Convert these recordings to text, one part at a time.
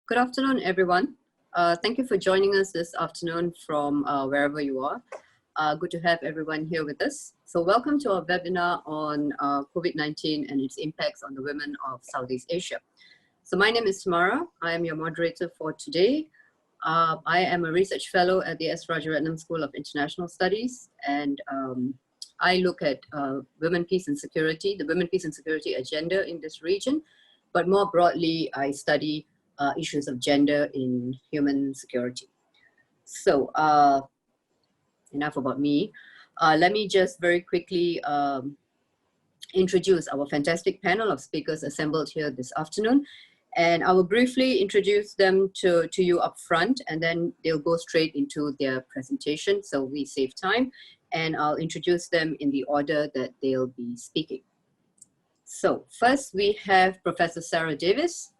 Good afternoon, everyone. Thank you for joining us this afternoon from wherever you are. Good to have everyone here with us. So welcome to our webinar on COVID-19 and its impacts on the women of Southeast Asia. So my name is Samara. I am your moderator for today. I am a research fellow at the S. Rajaratnam School of International Studies, and I look at women, peace and security, the women, peace and security agenda in this region. But more broadly, I study issues of gender in human security. So enough about me. Let me just very quickly introduce our fantastic panel of speakers assembled here this afternoon. And I will briefly introduce them to you up front, and then they'll go straight into their presentation, so we save time. And I'll introduce them in the order that they'll be speaking. So first we have Professor Sara Davies.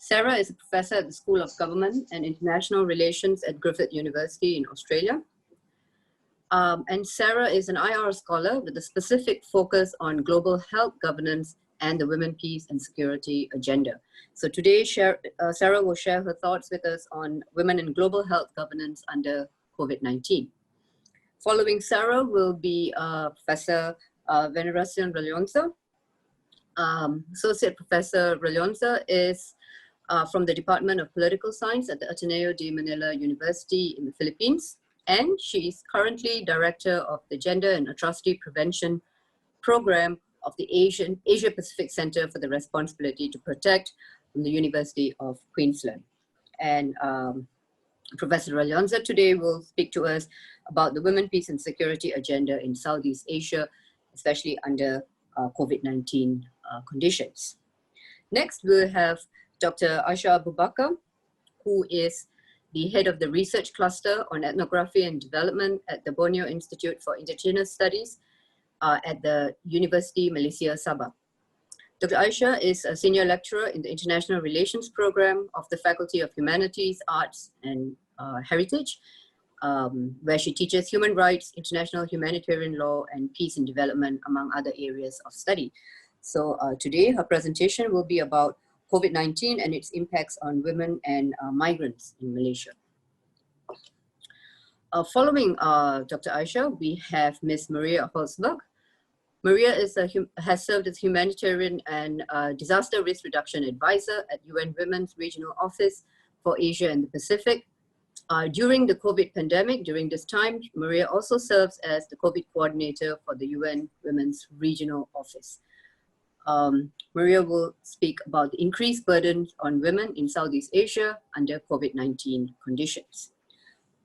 Sara is a professor at the School of Government and International Relations at Griffith University in Australia. And Sara is an IR scholar with a specific focus on global health governance and the women, peace and security agenda. So today, Sara will share her thoughts with us on women and global health governance under COVID-19. Following Sara will be Professor Veneracion-Rallonza. Associate Professor Rallonza is from the Department of Political Science at the Ateneo de Manila University in the Philippines. And she is currently Director of the Gender and Atrocity Prevention Program of the Asia Pacific Center for the Responsibility to Protect from the University of Queensland. And Professor Rallonza today will speak to us about the women, peace and security agenda in Southeast Asia, especially under COVID-19 conditions. Next, we'll have Dr. Ayesah Abubakar, who is the head of the research cluster on ethnography and development at the Borneo Institute for Indigenous Studies at the Universiti, Malaysia, Sabah. Dr. Ayesah is a senior lecturer in the International Relations program of the Faculty of Humanities, Arts and Heritage, where she teaches human rights, international humanitarian law, and peace and development, among other areas of study. So today her presentation will be about COVID-19 and its impacts on women and migrants in Malaysia. Following Dr. Ayesah, we have Ms. Maria Holtsberg. Maria has served as humanitarian and disaster risk reduction advisor at UN Women's Regional Office for Asia and the Pacific. During the COVID pandemic, during this time, Maria also serves as the COVID coordinator for the UN Women's Regional Office. Maria will speak about the increased burdens on women in Southeast Asia under COVID-19 conditions.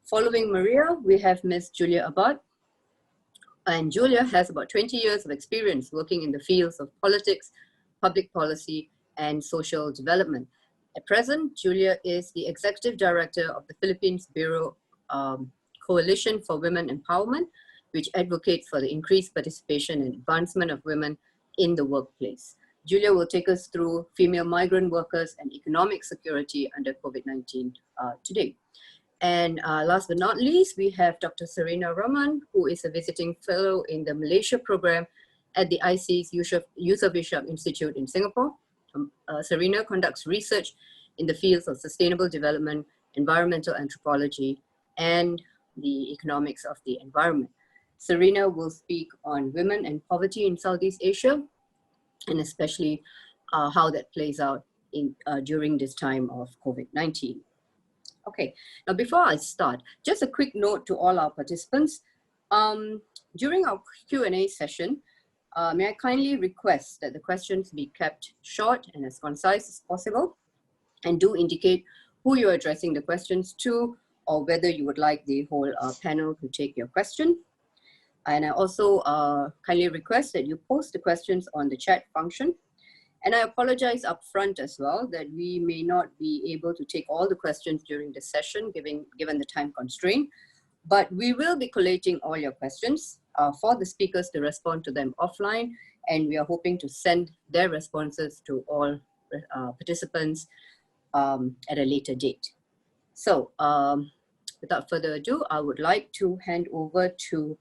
Following Maria, we have Ms. Julia Abad. And Julia has about 20 years of experience working in the fields of politics, public policy, and social development. At present, Julia is the Executive Director of the Philippines Bureau Coalition for Women Empowerment, which advocates for the increased participation and advancement of women in the workplace. Julia will take us through female migrant workers and economic security under COVID-19 today. And last but not least, we have Dr. Serina, Rahman, who is a visiting fellow in the Malaysia program at the ISEAS-Yusof Institute in Singapore. Serina conducts research in the fields of sustainable development, environmental anthropology, and the economics of the environment. Serina will speak on women and poverty in Southeast Asia, and especially how that plays out during this time of COVID-19. Okay, now before I start, just a quick note to all our participants. During our Q&A session, may I kindly request that the questions be kept short and as concise as possible, and do indicate who you're addressing the questions to, or whether you would like the whole panel to take your question. And I also kindly request that you post the questions on the chat function. And I apologize upfront as well that we may not be able to take all the questions during the session, given the time constraint. But we will be collating all your questions for the speakers to respond to them offline. And we are hoping to send their responses to all participants at a later date. So without further ado, I would like to hand over to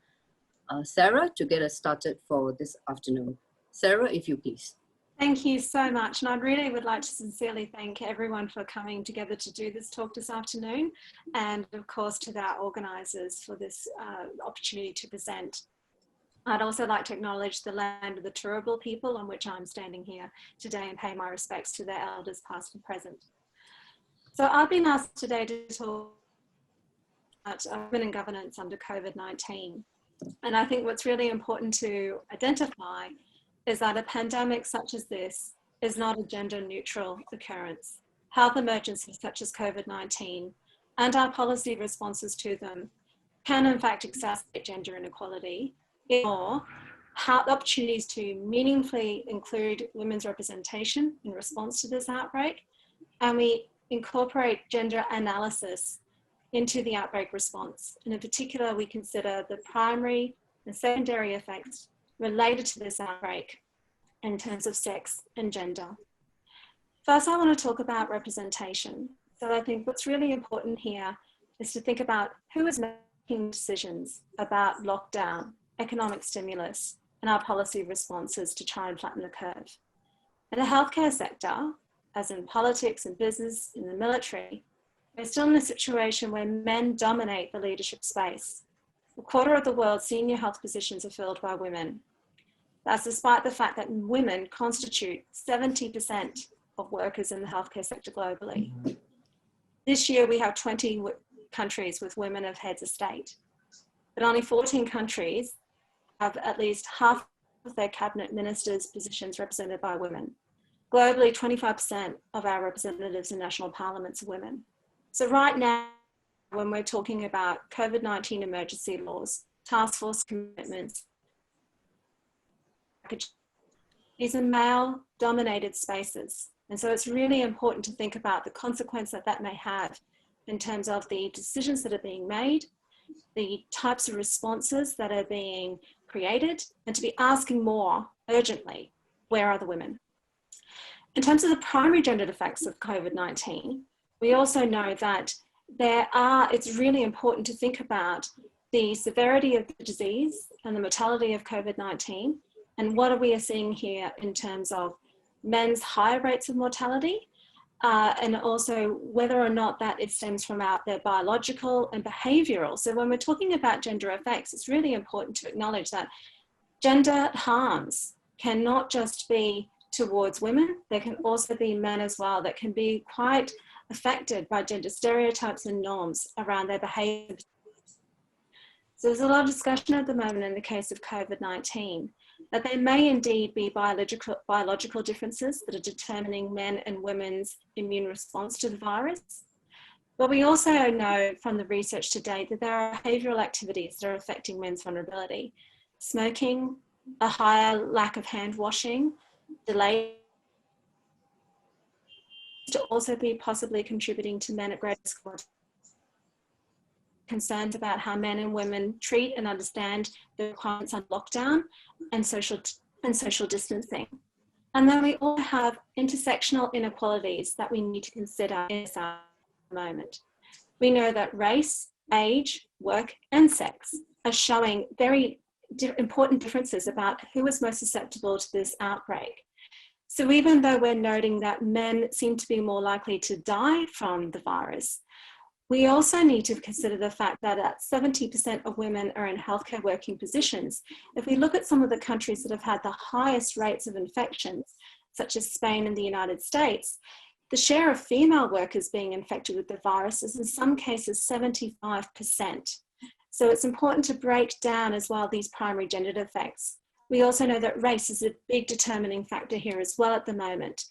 Sara to get us started for this afternoon. Sara, if you please. Thank you so much. And I really would like to sincerely thank everyone for coming together to do this talk this afternoon. And of course, to our organisers for this opportunity to present. I'd also like to acknowledge the land of the Turrbal people on which I'm standing here today and pay my respects to their elders past and present. So I've been asked today to talk about women in governance under COVID-19. And I think what's really important to identify is that a pandemic such as this is not a gender neutral occurrence. Health emergencies such as COVID-19 and our policy responses to them can in fact exacerbate gender inequality, or have opportunities to meaningfully include women's representation in response to this outbreak. And we incorporate gender analysis into the outbreak response. And in particular, we consider the primary and secondary effects related to this outbreak in terms of sex and gender. First, I want to talk about representation. So I think what's really important here is to think about who is making decisions about lockdown, economic stimulus, and our policy responses to try and flatten the curve. In the healthcare sector, as in politics and business, in the military, we're still in a situation where men dominate the leadership space. A quarter of the world's senior health positions are filled by women. That's despite the fact that women constitute 70% of workers in the healthcare sector globally. This year, we have 20 countries with women as heads of state, but only 14 countries have at least half of their cabinet ministers' positions represented by women. Globally, 25% of our representatives in national parliaments are women. So right now, when we're talking about COVID-19 emergency laws, task force commitments, these are male-dominated spaces. And so it's really important to think about the consequence that that may have in terms of the decisions that are being made, the types of responses that are being created, and to be asking more urgently, where are the women? In terms of the primary gendered effects of COVID-19, we also know that it's really important to think about the severity of the disease and the mortality of COVID-19, and what are we seeing here in terms of men's higher rates of mortality, and also whether or not that it stems from their biological and behavioural. So when we're talking about gender effects, it's really important to acknowledge that gender harms cannot just be towards women, there can also be men as well that can be quite affected by gender stereotypes and norms around their behaviour. So there's a lot of discussion at the moment in the case of COVID-19 that there may indeed be biological differences that are determining men and women's immune response to the virus. But we also know from the research to date that there are behavioural activities that are affecting men's vulnerability. Smoking, a higher lack of hand washing, delay to also be possibly contributing to men at greater risk. Concerns about how men and women treat and understand the requirements on lockdown and social distancing. And then we all have intersectional inequalities that we need to consider in this moment. We know that race, age, work, and sex are showing very important differences about who is most susceptible to this outbreak. So even though we're noting that men seem to be more likely to die from the virus, we also need to consider the fact that 70% of women are in healthcare working positions. If we look at some of the countries that have had the highest rates of infections, such as Spain and the United States, the share of female workers being infected with the virus is in some cases 75%. So it's important to break down as well these primary gendered effects. We also know that race is a big determining factor here as well at the moment.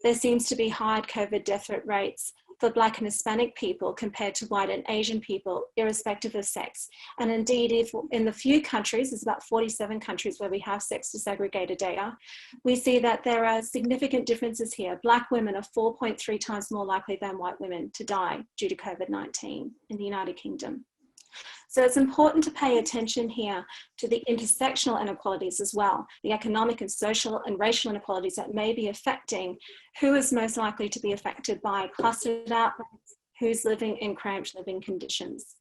There seems to be high COVID death rates for Black and Hispanic people compared to white and Asian people, irrespective of sex. And indeed, if in the few countries, there's about 47 countries where we have sex disaggregated data, we see that there are significant differences here. Black women are 4.3 times more likely than white women to die due to COVID-19 in the United Kingdom. So it's important to pay attention here to the intersectional inequalities as well, the economic and social and racial inequalities that may be affecting who is most likely to be affected by clustered outbreaks, who's living in cramped living conditions.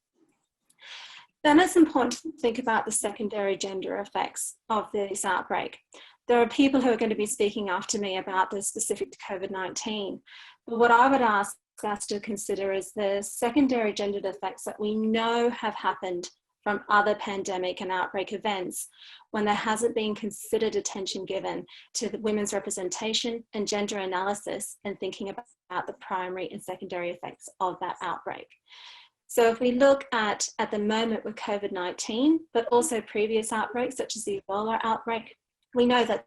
Then it's important to think about the secondary gender effects of this outbreak. There are people who are going to be speaking after me about the specific to COVID-19. But what I would ask us to consider is the secondary gendered effects that we know have happened from other pandemic and outbreak events when there hasn't been considered attention given to the women's representation and gender analysis and thinking about the primary and secondary effects of that outbreak. So if we look at the moment with COVID-19, but also previous outbreaks such as the Ebola outbreak, we know that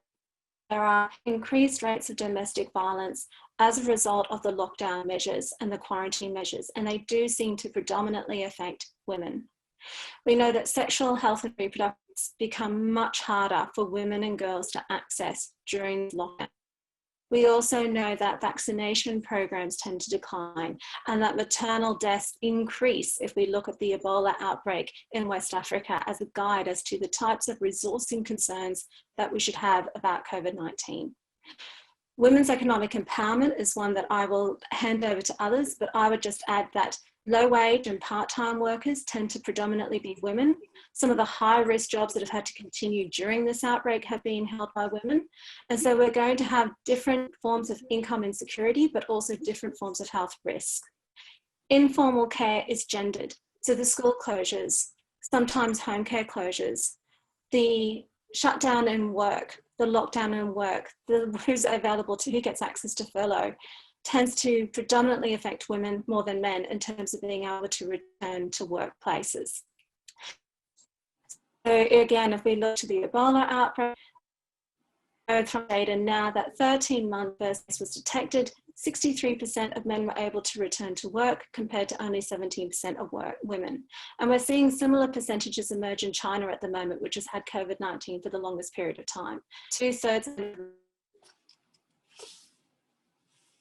there are increased rates of domestic violence as a result of the lockdown measures and the quarantine measures, and they do seem to predominantly affect women. We know that sexual health and reproduction become much harder for women and girls to access during lockdown. We also know that vaccination programs tend to decline and that maternal deaths increase if we look at the Ebola outbreak in West Africa as a guide as to the types of resourcing concerns that we should have about COVID-19. Women's economic empowerment is one that I will hand over to others, but I would just add that low-wage and part-time workers tend to predominantly be women. Some of the high-risk jobs that have had to continue during this outbreak have been held by women. And so we're going to have different forms of income insecurity, but also different forms of health risk. Informal care is gendered. So the school closures, sometimes home care closures, the shutdown in work, the lockdown in work, who's available to, who gets access to furlough, tends to predominantly affect women more than men in terms of being able to return to workplaces. So again, if we look to the Ebola outbreak, from data now that 13-month first was detected, 63% of men were able to return to work compared to only 17% of women. And we're seeing similar percentages emerge in China at the moment, which has had COVID-19 for the longest period of time. 2/3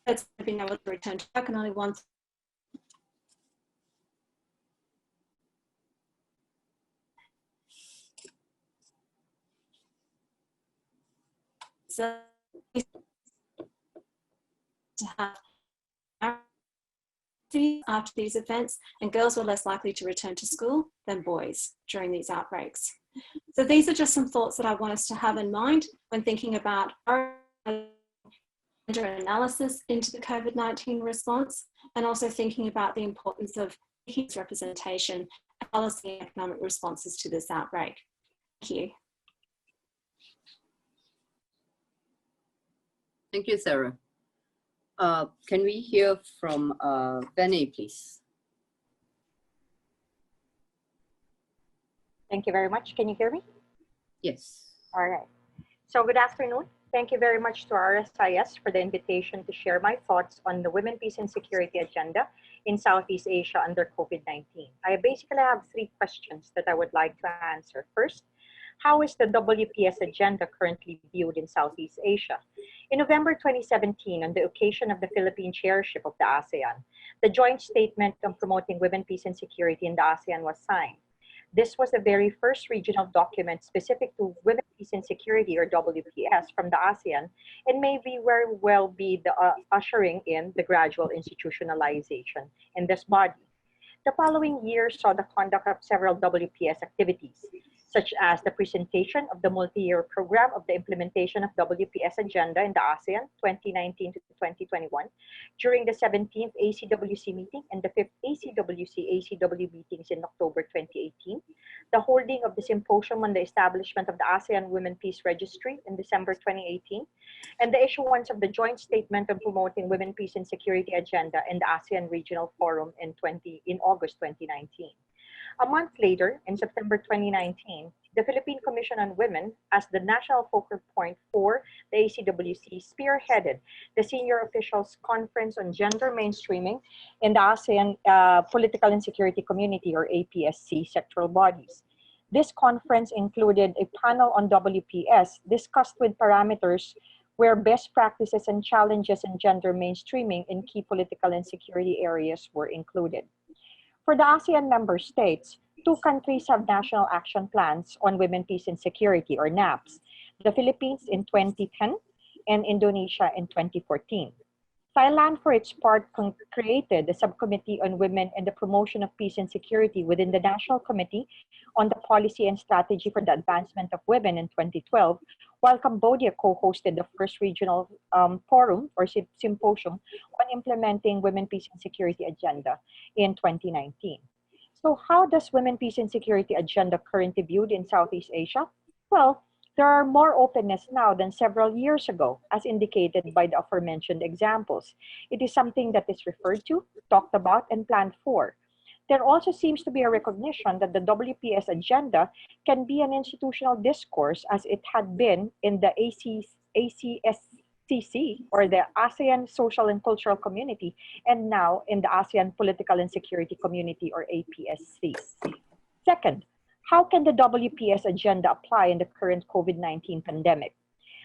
have been able to return to work and only 1/3. So to have after these events, and girls were less likely to return to school than boys during these outbreaks. So these are just some thoughts that I want us to have in mind when thinking about gender analysis into the COVID-19 response, and also thinking about the importance of representation and policy and economic responses to this outbreak. Thank you. Thank you, Sarah. Can we hear from Benny, please? Thank you very much. Can you hear me? Yes. All right. So good afternoon. Thank you very much to RSIS for the invitation to share my thoughts on the Women, Peace and Security agenda in Southeast Asia under COVID-19. I basically have 3 questions that I would like to answer. First, how is the WPS agenda currently viewed in Southeast Asia? In November 2017, on the occasion of the Philippine chairship of the ASEAN, the joint statement on promoting women, peace and security in the ASEAN was signed. This was the very first regional document specific to women, peace and security, or WPS, from the ASEAN, and may very well be the ushering in the gradual institutionalization in this body. The following year saw the conduct of several WPS activities, such as the presentation of the multi-year program of the implementation of WPS agenda in the ASEAN 2019 to 2021 during the 17th ACWC meeting and the 5th ACWC-ACW meetings in October 2018, the holding of the symposium on the establishment of the ASEAN Women Peace Registry in December 2018, and the issuance of the joint statement on promoting women, peace and security agenda in the ASEAN Regional Forum in August 2019. A month later, in September 2019, the Philippine Commission on Women, as the national focal point for the ACWC, spearheaded the Senior Officials Conference on Gender Mainstreaming in the ASEAN Political and Security Community, or APSC, sectoral bodies. This conference included a panel on WPS discussed with parameters where best practices and challenges in gender mainstreaming in key political and security areas were included. For the ASEAN member states, 2 countries have national action plans on women, peace and security, or NAPS, the Philippines in 2010 and Indonesia in 2014. Thailand, for its part, created a subcommittee on women and the promotion of peace and security within the National Committee on the Policy and Strategy for the Advancement of Women in 2012, while Cambodia co-hosted the first regional forum or symposium on implementing Women, Peace and Security Agenda in 2019. So how does Women, Peace and Security Agenda currently viewed in Southeast Asia? Well, there are more openness now than several years ago, as indicated by the aforementioned examples. It is something that is referred to, talked about, and planned for. There also seems to be a recognition that the WPS agenda can be an institutional discourse as it had been in the ASEAN or the ASEAN Social and Cultural Community, and now in the ASEAN Political and Security Community or APSC. Second, how can the WPS agenda apply in the current COVID-19 pandemic?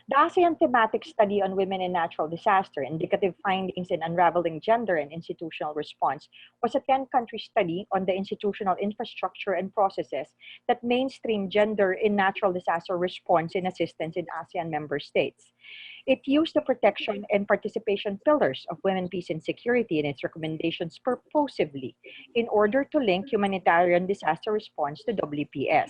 The ASEAN Thematic Study on Women in Natural Disaster, Indicative Findings in Unraveling Gender and Institutional Response was a 10-country study on the institutional infrastructure and processes that mainstream gender in natural disaster response and assistance in ASEAN member states. It used the protection and participation pillars of women, peace, and security in its recommendations purposively in order to link humanitarian disaster response to WPS.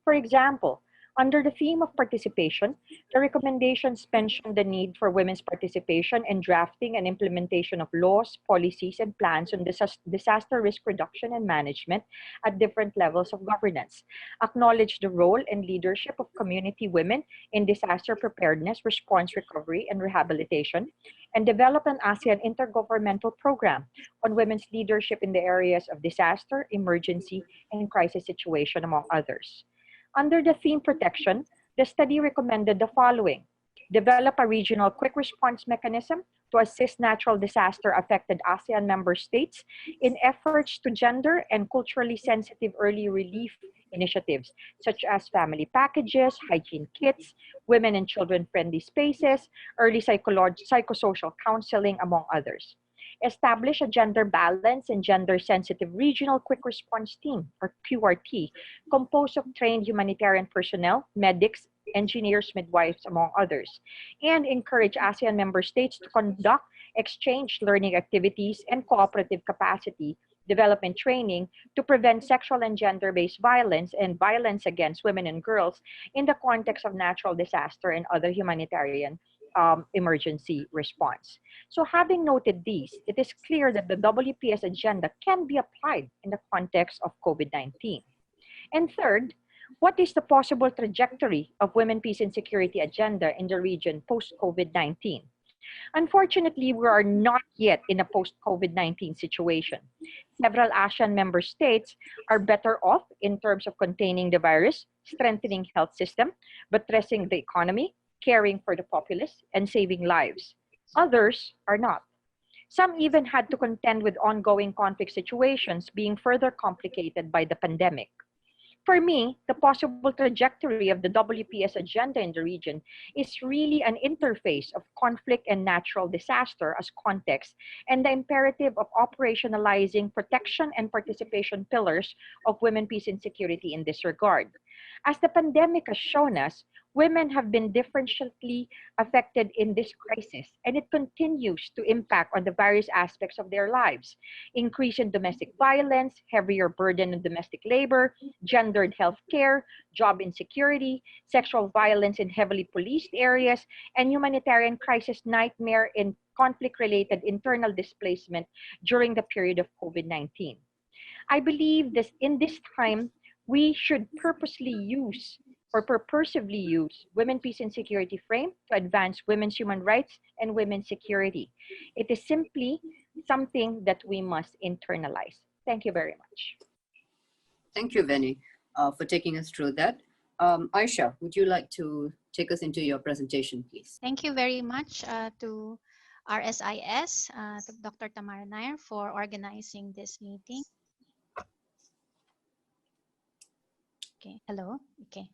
For example, under the theme of participation, the recommendations mention the need for women's participation in drafting and implementation of laws, policies, and plans on disaster risk reduction and management at different levels of governance, acknowledge the role and leadership of community women in disaster preparedness, response, recovery, and rehabilitation, and develop an ASEAN intergovernmental program on women's leadership in the areas of disaster, emergency, and crisis situation, among others. Under the theme protection, the study recommended the following: develop a regional quick response mechanism to assist natural disaster affected ASEAN member states in efforts to gender and culturally sensitive early relief initiatives, such as family packages, hygiene kits, women and children friendly spaces, early psychosocial counseling, among others. Establish a gender balance and gender sensitive regional quick response team, or QRT, composed of trained humanitarian personnel, medics, engineers, midwives, among others, and encourage ASEAN member states to conduct exchange learning activities and cooperative capacity development training to prevent sexual and gender-based violence and violence against women and girls in the context of natural disaster and other humanitarian emergency response. So having noted these, it is clear that the WPS agenda can be applied in the context of COVID-19. And third, what is the possible trajectory of Women, Peace, and Security agenda in the region post-COVID-19? Unfortunately, we are not yet in a post-COVID-19 situation. Several ASEAN member states are better off in terms of containing the virus, strengthening health system, buttressing the economy, caring for the populace, and saving lives. Others are not. Some even had to contend with ongoing conflict situations being further complicated by the pandemic. For me, the possible trajectory of the WPS agenda in the region is really an interface of conflict and natural disaster as context, and the imperative of operationalizing protection and participation pillars of women, peace, and security in this regard. As the pandemic has shown us, women have been differentially affected in this crisis, and it continues to impact on the various aspects of their lives. Increase in domestic violence, heavier burden on domestic labor, gendered health care, job insecurity, sexual violence in heavily policed areas, and humanitarian crisis nightmare in conflict-related internal displacement during the period of COVID-19. I believe this in this time, we should purposely use or purposively use Women, Peace, and Security frame to advance women's human rights and women's security. It is simply something that we must internalize. Thank you very much. Thank you, Veni, for taking us through that. Ayesah, would you like to take us into your presentation, please? Thank you very much to RSIS, to Dr. Tamara Nair for organizing this meeting. Okay, hello. Okay.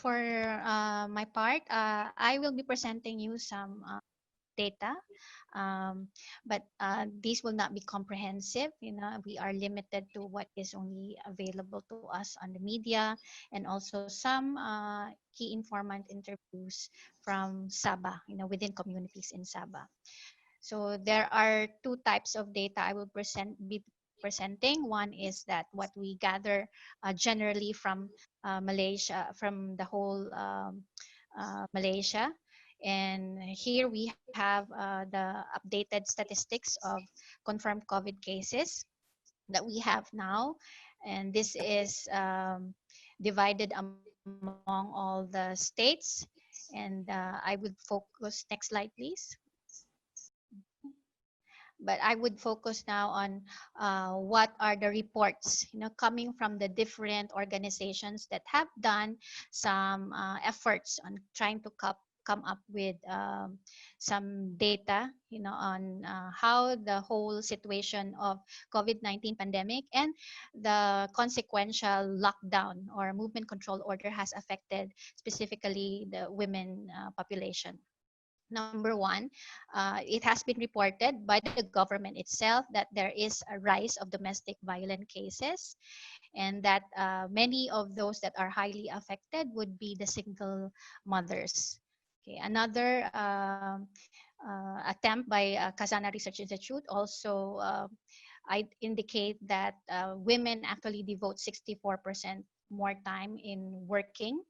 For my part, I will be presenting you some data, but these will not be comprehensive. We are limited to what is only available to us on the media, and also some key informant interviews from Sabah, within communities in Sabah. So there are two types of data I will be presenting. One is that what we gather generally from Malaysia, from the whole Malaysia. And here we have the updated statistics of confirmed COVID cases that we have now. And this is divided among all the states. And I would focus, next slide please. But I would focus now on what are the reports, coming from the different organizations that have done some efforts on trying to come up with some data, on how the whole situation of COVID-19 pandemic and the consequential lockdown or movement control order has affected specifically the women population. Number one, it has been reported by the government itself that there is a rise of domestic violent cases, and that many of those that are highly affected would be the single mothers. Okay. Another attempt by Kazana Research Institute also I indicate that women actually devote 64% more time in working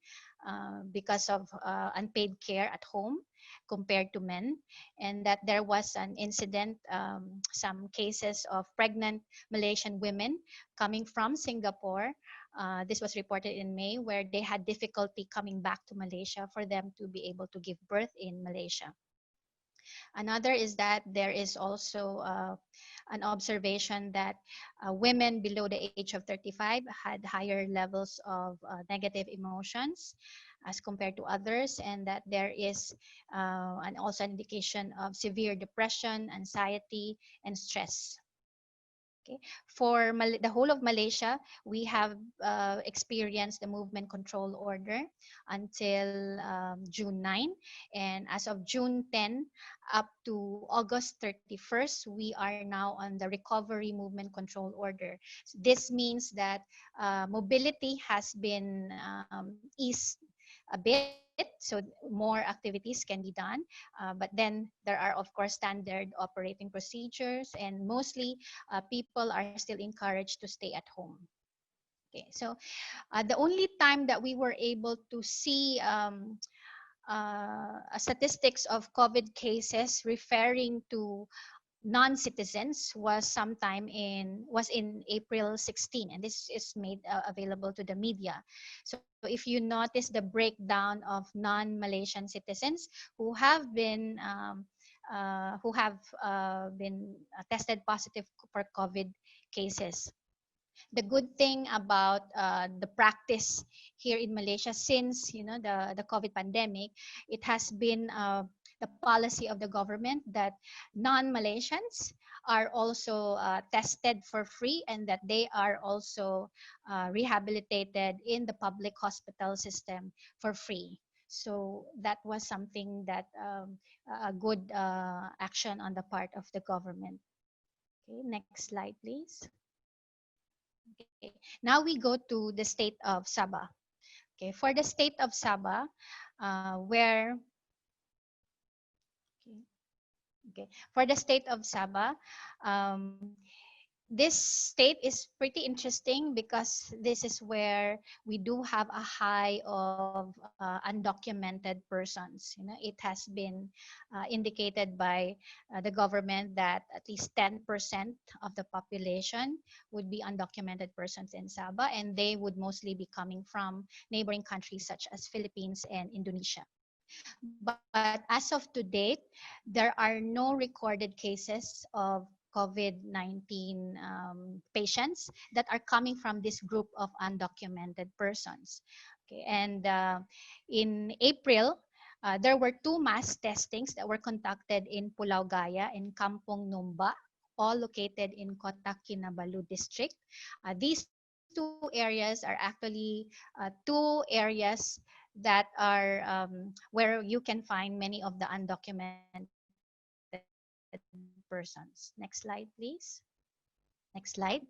because of unpaid care at home compared to men, and that there was an incident, some cases of pregnant Malaysian women coming from Singapore. This was reported in May, where they had difficulty coming back to Malaysia for them to be able to give birth in Malaysia. Another is that there is also an observation that women below the age of 35 had higher levels of negative emotions as compared to others, and that there is also an indication of severe depression, anxiety, and stress. Okay. For the whole of Malaysia, we have experienced the movement control order until June 9. And as of June 10 up to August 31st, we are now on the recovery movement control order. So this means that mobility has been eased a bit, so more activities can be done. But then there are, of course, standard operating procedures, and mostly people are still encouraged to stay at home. Okay, so the only time that we were able to see statistics of COVID cases referring to non-citizens was in April 16, and this is made available to the media. So if you notice the breakdown of non-Malaysian citizens who have been tested positive for COVID cases. The good thing about the practice here in Malaysia, since the COVID pandemic, it has been the policy of the government that non-Malaysians are also tested for free, and that they are also rehabilitated in the public hospital system for free. So that was something that a good action on the part of the government. Okay, next slide, please. Okay. Now we go to the state of Sabah. Okay, for the state of Sabah, where for the state of Sabah, this state is pretty interesting because this is where we do have a high of undocumented persons. It has been indicated by the government that at least 10% of the population would be undocumented persons in Sabah, and they would mostly be coming from neighboring countries such as Philippines and Indonesia. But as of to date, there are no recorded cases of COVID-19 patients that are coming from this group of undocumented persons. Okay, and in April, there were 2 mass testings that were conducted in Pulau Gaya and Kampong Numba, all located in Kota Kinabalu district. These 2 areas are actually 2 areas that are where you can find many of the undocumented persons. persons. Next slide, please. Next slide.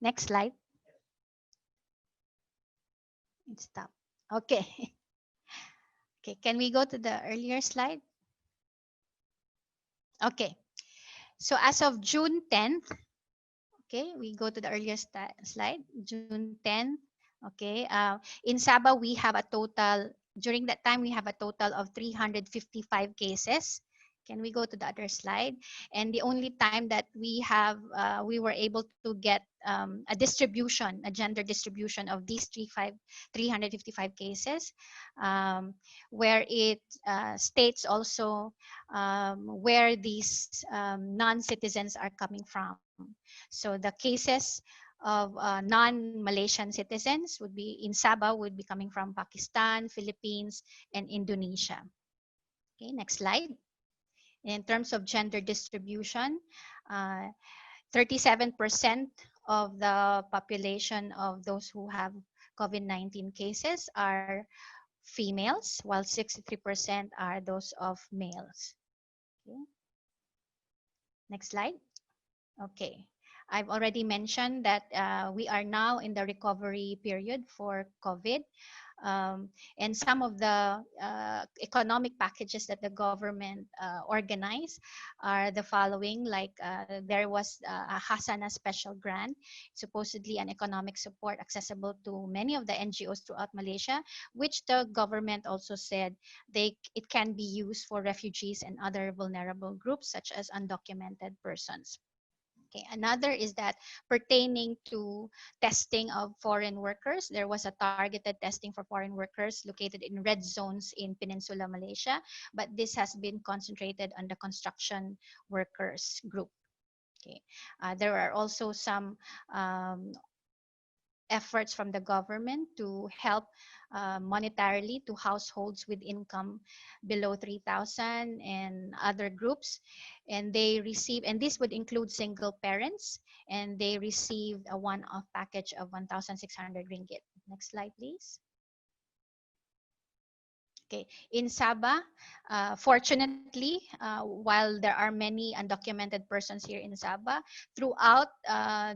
Next slide. Stop. Okay. Okay, can we go to the earlier slide? Okay. So as of June 10th, okay, we go to the earlier slide, June 10th. Okay, in Sabah, we have a total, during that time, we have a total of 355 cases. Can we go to the other slide? And the only time that we have, we were able to get a distribution, a gender distribution of these 355 cases, where it states also where these non-citizens are coming from. So the cases of non-Malaysian citizens would be in Sabah, would be coming from Pakistan, Philippines, and Indonesia. Okay, next slide. In terms of gender distribution, 37% of the population of those who have COVID-19 cases are females, while 63% are those of males. Okay. Next slide. Okay. I've already mentioned that we are now in the recovery period for COVID. And some of the economic packages that the government organized are the following, like there was a Hasana special grant, supposedly an economic support accessible to many of the NGOs throughout Malaysia, which the government also said it can be used for refugees and other vulnerable groups such as undocumented persons. Okay. Another is that pertaining to testing of foreign workers, there was a targeted testing for foreign workers located in red zones in Peninsula Malaysia, but this has been concentrated on the construction workers group. Okay. There are also some efforts from the government to help monetarily to households with income below 3,000 and other groups, and they receive, and this would include single parents, and they received a one-off package of 1,600 ringgit. Next slide, please. Okay, in Sabah, fortunately, while there are many undocumented persons here in Sabah, throughout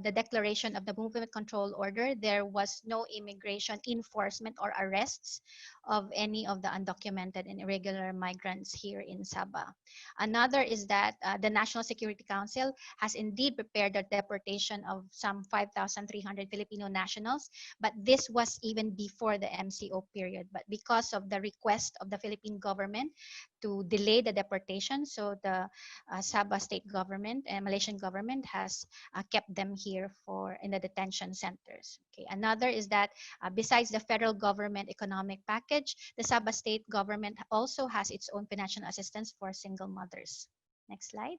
the declaration of the Movement Control Order, there was no immigration enforcement or arrests of any of the undocumented and irregular migrants here in Sabah. Another is that the National Security Council has indeed prepared the deportation of some 5,300 Filipino nationals, but this was even before the MCO period. But because of the request of the Philippine government to delay the deportation, so the Sabah state government and Malaysian government has kept them here in the detention centers. Okay. Another is that besides the federal government economic package, the Sabah state government also has its own financial assistance for single mothers. Next slide.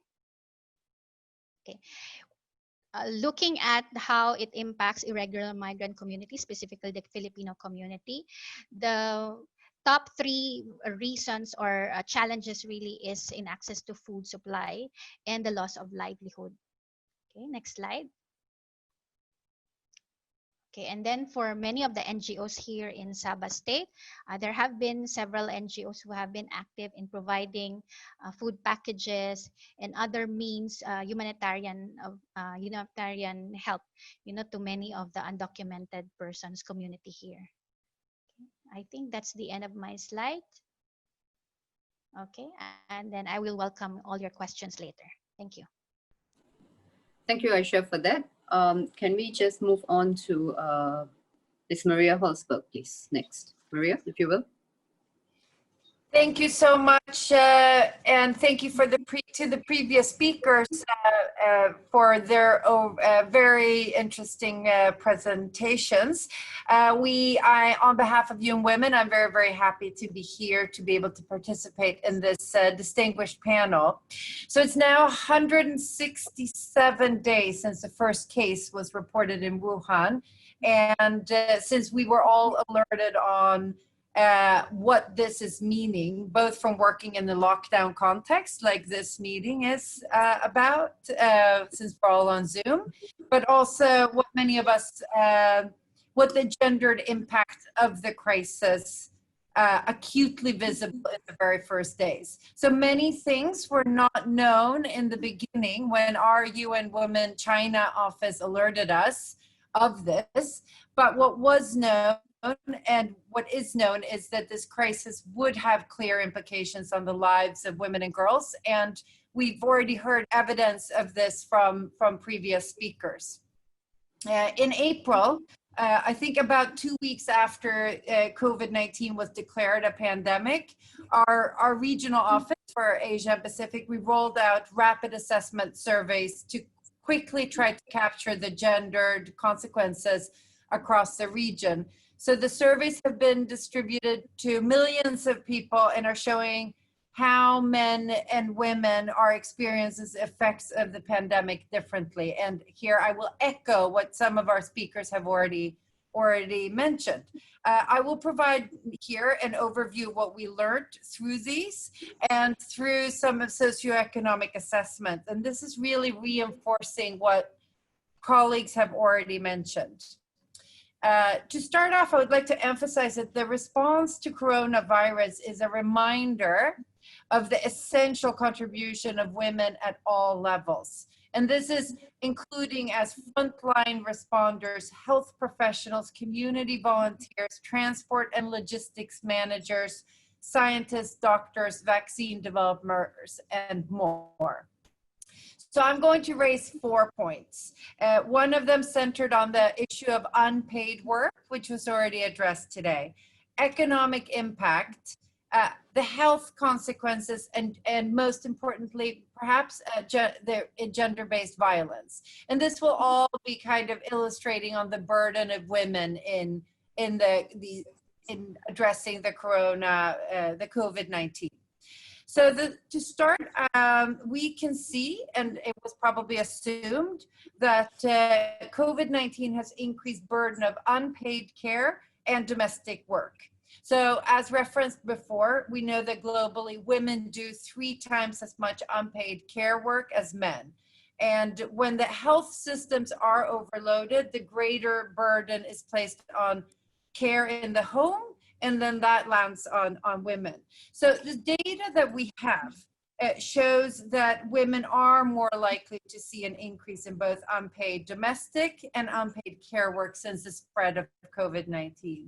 Okay. Looking at how it impacts irregular migrant communities, specifically the Filipino community, the top three reasons or challenges really is in access to food supply and the loss of livelihood. Okay, next slide. Okay, and then for many of the NGOs here in Sabah State, there have been several NGOs who have been active in providing food packages and other means, humanitarian help, to many of the undocumented persons community here. I think that's the end of my slide. Okay, and then I will welcome all your questions later. Thank you. Thank you, Ayesah, for that. Can we just move on to Ms. Maria Holtsberg, please? Next. Maria, if you will. Thank you so much, and thank you for to the previous speakers for their very interesting presentations. On behalf of UN Women, I'm very, very happy to be here to be able to participate in this distinguished panel. So it's now 167 days since the first case was reported in Wuhan, and since we were all alerted on what this is meaning, both from working in the lockdown context, like this meeting is about, since we're all on Zoom, but also what many of us, what the gendered impact of the crisis acutely visible in the very first days. So many things were not known in the beginning when our UN Women China office alerted us of this, but what was known and what is known is that this crisis would have clear implications on the lives of women and girls, and we've already heard evidence of this from previous speakers. In April, I think about 2 weeks after COVID-19 was declared a pandemic, our regional office for Asia and Pacific, we rolled out rapid assessment surveys to quickly try to capture the gendered consequences across the region. So the surveys have been distributed to millions of people and are showing how men and women are experiencing the effects of the pandemic differently. And here I will echo what some of our speakers have already mentioned. I will provide here an overview of what we learned through these and through some of socioeconomic assessment. And this is really reinforcing what colleagues have already mentioned. To start off, I would like to emphasize that the response to coronavirus is a reminder of the essential contribution of women at all levels. And this is including as frontline responders, health professionals, community volunteers, transport and logistics managers, scientists, doctors, vaccine developers, and more. So I'm going to raise 4 points. One of them centered on the issue of unpaid work, which was already addressed today. Economic impact, the health consequences, and most importantly, perhaps gender-based violence. And this will all be kind of illustrating on the burden of women in addressing the the COVID-19. So to start, we can see, and it was probably assumed, that COVID-19 has increased burden of unpaid care and domestic work. So as referenced before, we know that globally women do 3 times as much unpaid care work as men. And when the health systems are overloaded, the greater burden is placed on care in the home, and then that lands on women. So the data that we have shows that women are more likely to see an increase in both unpaid domestic and unpaid care work since the spread of COVID-19.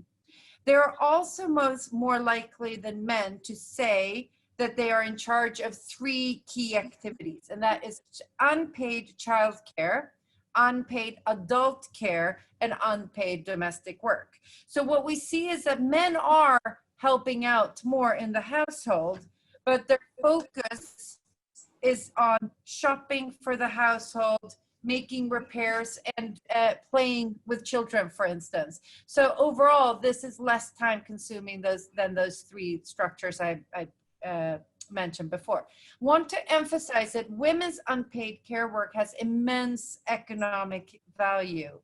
They are also more likely than men to say that they are in charge of 3 key activities, and that is unpaid childcare, unpaid adult care, and unpaid domestic work. So what we see is that men are helping out more in the household, but their focus is on shopping for the household, making repairs, and playing with children, for instance. So overall, this is less time consuming than those 3 structures I mentioned before. Want to emphasize that women's unpaid care work has immense economic value.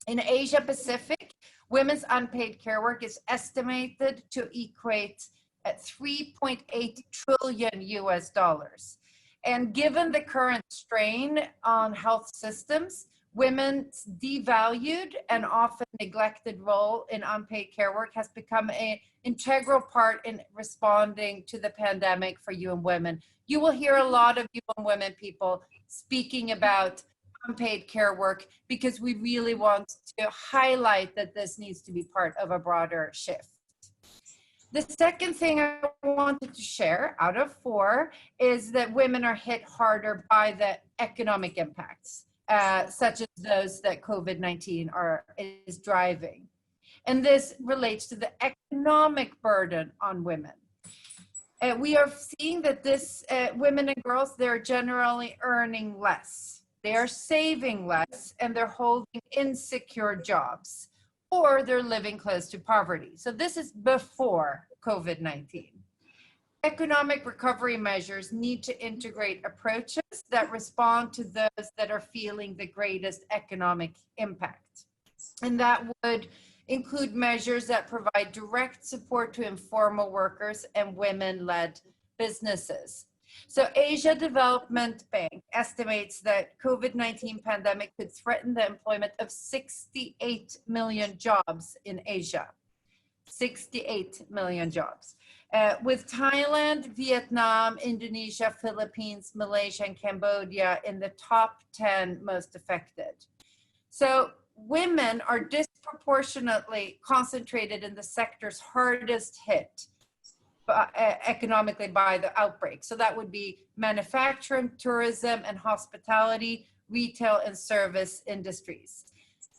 In Asia Pacific, women's unpaid care work is estimated to equate at $3.8 trillion US. And given the current strain on health systems, women's devalued and often neglected role in unpaid care work has become an integral part in responding to the pandemic for UN Women. You will hear a lot of UN Women people speaking about unpaid care work because we really want to highlight that this needs to be part of a broader shift. The second thing I wanted to share out of 4 is that women are hit harder by the economic impacts, such as those that COVID-19 is driving. And this relates to the economic burden on women. We are seeing that women and girls, they're generally earning less. They are saving less, and they're holding insecure jobs, or they're living close to poverty. So this is before COVID-19. Economic recovery measures need to integrate approaches that respond to those that are feeling the greatest economic impact. And that would include measures that provide direct support to informal workers and women-led businesses. So Asia Development Bank estimates that COVID-19 pandemic could threaten the employment of 68 million jobs in Asia. 68 million jobs. With Thailand, Vietnam, Indonesia, Philippines, Malaysia, and Cambodia in the top 10 most affected. So women are disproportionately concentrated in the sectors hardest hit economically by the outbreak. So that would be manufacturing, tourism, and hospitality, retail, and service industries.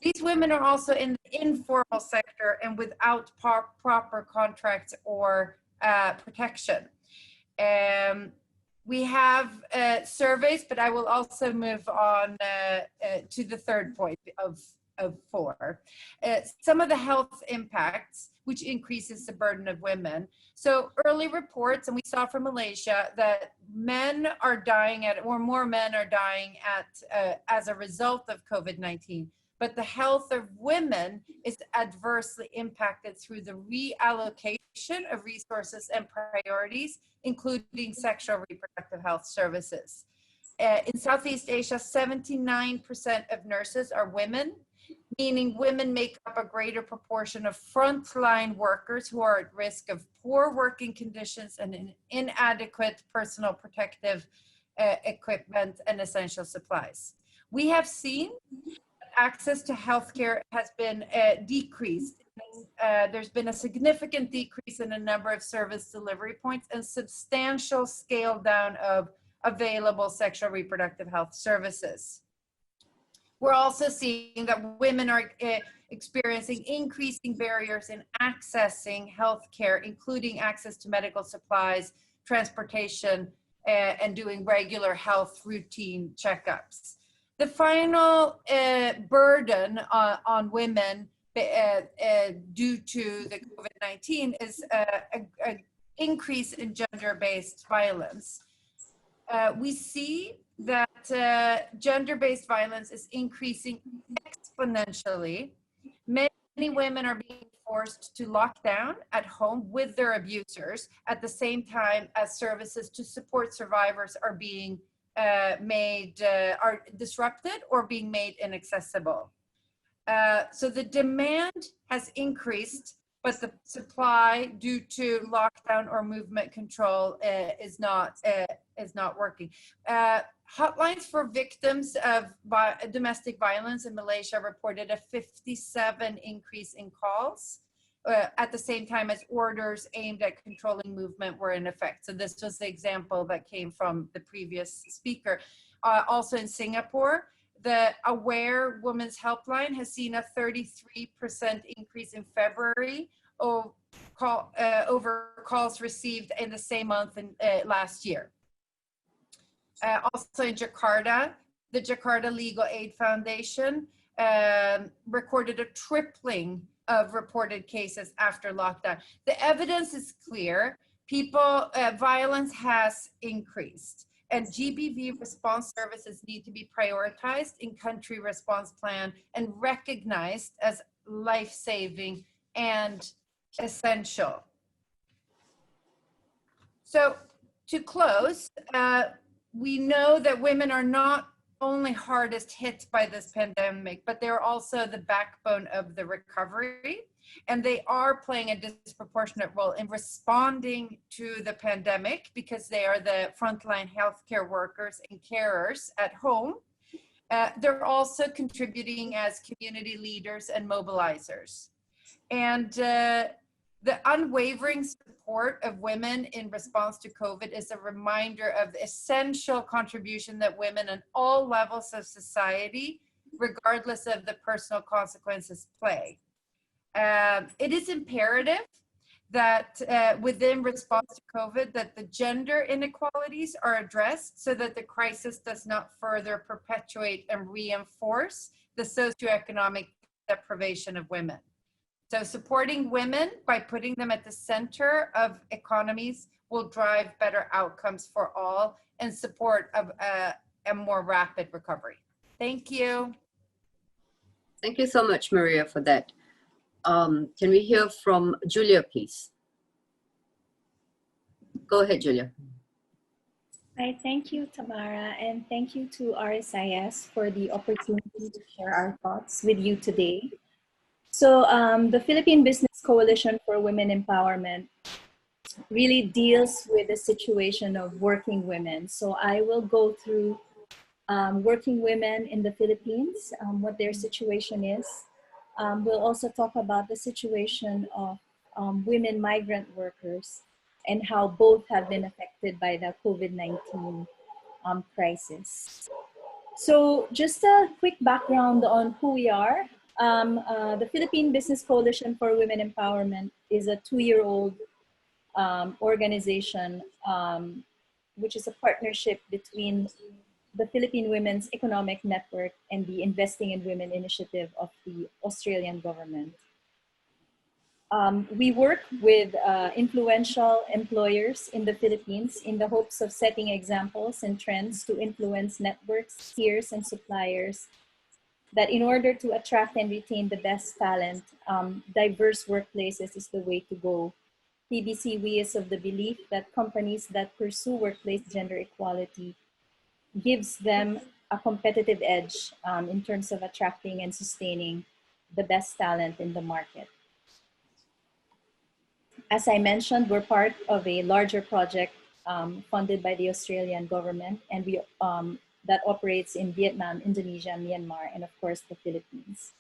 These women are also in the informal sector and without proper contracts or protection. We have surveys, but I will also move on to the third point of 4. Some of the health impacts, which increases the burden of women. So early reports, and we saw from Malaysia, that men are dying or more men are dying as a result of COVID-19. But the health of women is adversely impacted through the reallocation of resources and priorities, including sexual reproductive health services. In Southeast Asia, 79% of nurses are women, meaning women make up a greater proportion of frontline workers who are at risk of poor working conditions and inadequate personal protective equipment and essential supplies. We have seen access to healthcare has been decreased. There's been a significant decrease in the number of service delivery points and substantial scale down of available sexual reproductive health services. We're also seeing that women are experiencing increasing barriers in accessing healthcare, including access to medical supplies, transportation, and doing regular health routine checkups. The final burden on women due to the COVID-19 is an increase in gender-based violence. We see that gender-based violence is increasing exponentially. Many women are being forced to lock down at home with their abusers at the same time as services to support survivors are being are disrupted or being made inaccessible. So the demand has increased, but the supply due to lockdown or movement control is not working. Hotlines for victims of domestic violence in Malaysia reported a 57% increase in calls at the same time as orders aimed at controlling movement were in effect. So this was the example that came from the previous speaker. Also in Singapore, the Aware Women's Helpline has seen a 33% increase in February over calls received in the same month last year. Also in Jakarta, the Jakarta Legal Aid Foundation recorded a tripling of reported cases after lockdown. The evidence is clear. Violence has increased, and GBV response services need to be prioritized in country response plan and recognized as life-saving and essential. So to close, we know that women are not only hardest hit by this pandemic, but they're also the backbone of the recovery, and they are playing a disproportionate role in responding to the pandemic because they are the frontline healthcare workers and carers at home. They're also contributing as community leaders and mobilizers. And the unwavering support of women in response to COVID is a reminder of the essential contribution that women on all levels of society, regardless of the personal consequences, play. It is imperative that within response to COVID, that the gender inequalities are addressed so that the crisis does not further perpetuate and reinforce the socioeconomic deprivation of women. So supporting women by putting them at the center of economies will drive better outcomes for all and support of a more rapid recovery. Thank you. Thank you so much, Maria, for that. Can we hear from Julia, please? Go ahead, Julia. Hi, thank you, Tamara, and thank you to RSIS for the opportunity to share our thoughts with you today. So the Philippine Business Coalition for Women Empowerment really deals with the situation of working women. So I will go through working women in the Philippines, what their situation is. We'll also talk about the situation of women migrant workers and how both have been affected by the COVID-19 crisis. So just a quick background on who we are. The Philippine Business Coalition for Women Empowerment is a 2-year-old organization, which is a partnership between the Philippine Women's Economic Network and the Investing in Women initiative of the Australian government. We work with influential employers in the Philippines in the hopes of setting examples and trends to influence networks, peers, and suppliers that in order to attract and retain the best talent, diverse workplaces is the way to go. PBC is of the belief that companies that pursue workplace gender equality gives them a competitive edge in terms of attracting and sustaining the best talent in the market. As I mentioned, we're part of a larger project funded by the Australian government, and we that operates in Vietnam, Indonesia, Myanmar, and of course the Philippines.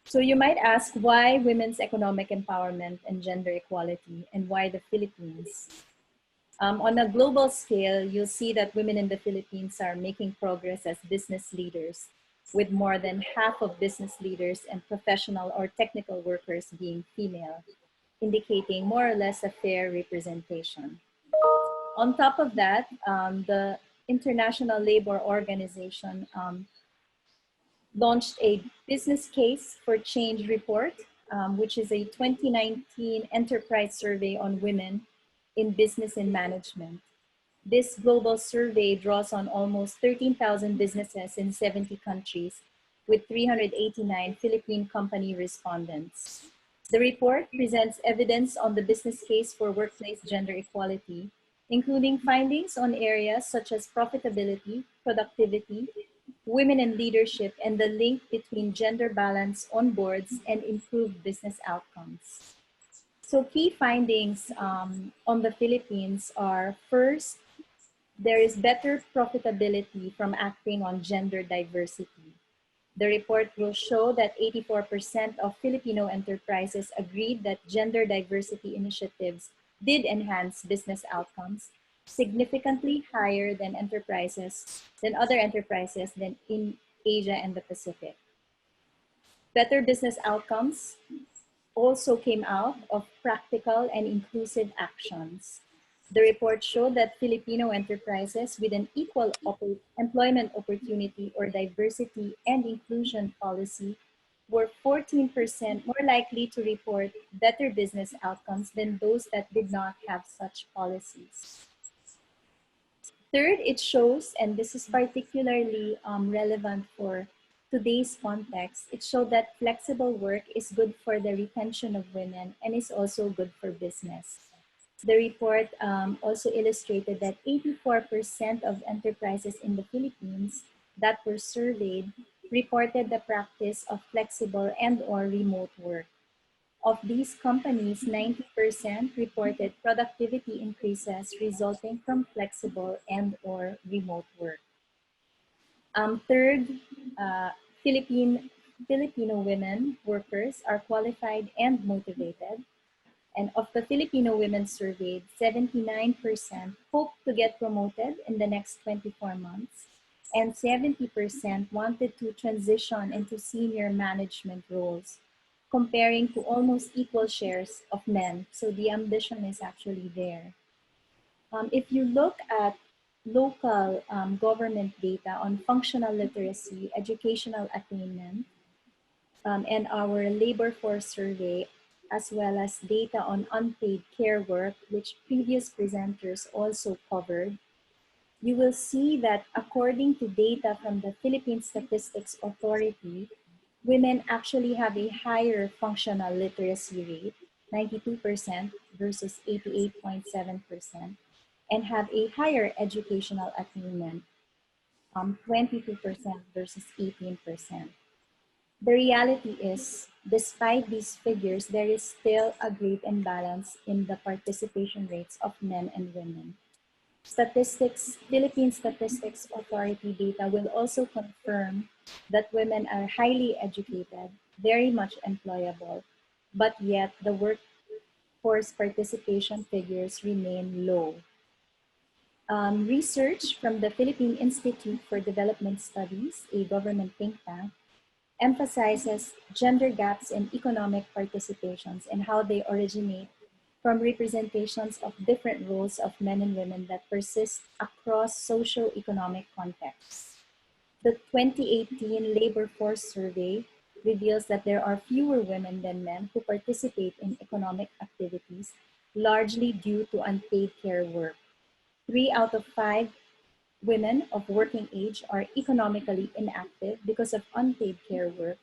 So you might ask, why women's economic empowerment and gender equality, and why the Philippines? On a global scale, you'll see that women in the Philippines are making progress as business leaders, with more than half of business leaders and professional or technical workers being female, indicating more or less a fair representation. On top of that, the International Labour Organization launched a business case for change report, which is a 2019 enterprise survey on women in business and management. This global survey draws on almost 13,000 businesses in 70 countries with 389 Philippine company respondents. The report presents evidence on the business case for workplace gender equality, including findings on areas such as profitability, productivity, women in leadership, and the link between gender balance on boards and improved business outcomes. So key findings on the Philippines are, first, there is better profitability from acting on gender diversity. The report will show that 84% of Filipino enterprises agreed that gender diversity initiatives did enhance business outcomes, significantly higher than other enterprises than in Asia and the Pacific. Better business outcomes also came out of practical and inclusive actions. The report showed that Filipino enterprises with an equal employment opportunity or diversity and inclusion policy were 14% more likely to report better business outcomes than those that did not have such policies. Third, it shows, and this is particularly relevant for today's context, it showed that flexible work is good for the retention of women and is also good for business. The report also illustrated that 84% of enterprises in the Philippines that were surveyed reported the practice of flexible and/or remote work. Of these companies, 90% reported productivity increases resulting from flexible and/or remote work. Third, Filipino women workers are qualified and motivated. And of the Filipino women surveyed, 79% hope to get promoted in the next 24 months, and 70% wanted to transition into senior management roles, comparing to almost equal shares of men. So the ambition is actually there. If you look at local government data on functional literacy, educational attainment, and our labor force survey, as well as data on unpaid care work, which previous presenters also covered, you will see that according to data from the Philippine Statistics Authority, women actually have a higher functional literacy rate, 92% versus 88.7%, and have a higher educational attainment, 22% versus 18%. The reality is, despite these figures, there is still a great imbalance in the participation rates of men and women. Philippine Statistics Authority data will also confirm that women are highly educated, very much employable, but yet the workforce participation figures remain low. Research from the Philippine Institute for Development Studies, a government think tank, emphasizes gender gaps in economic participations and how they originate from representations of different roles of men and women that persist across socio-economic contexts. The 2018 Labor Force Survey reveals that there are fewer women than men who participate in economic activities, largely due to unpaid care work. 3 out of 5 women of working age are economically inactive because of unpaid care work,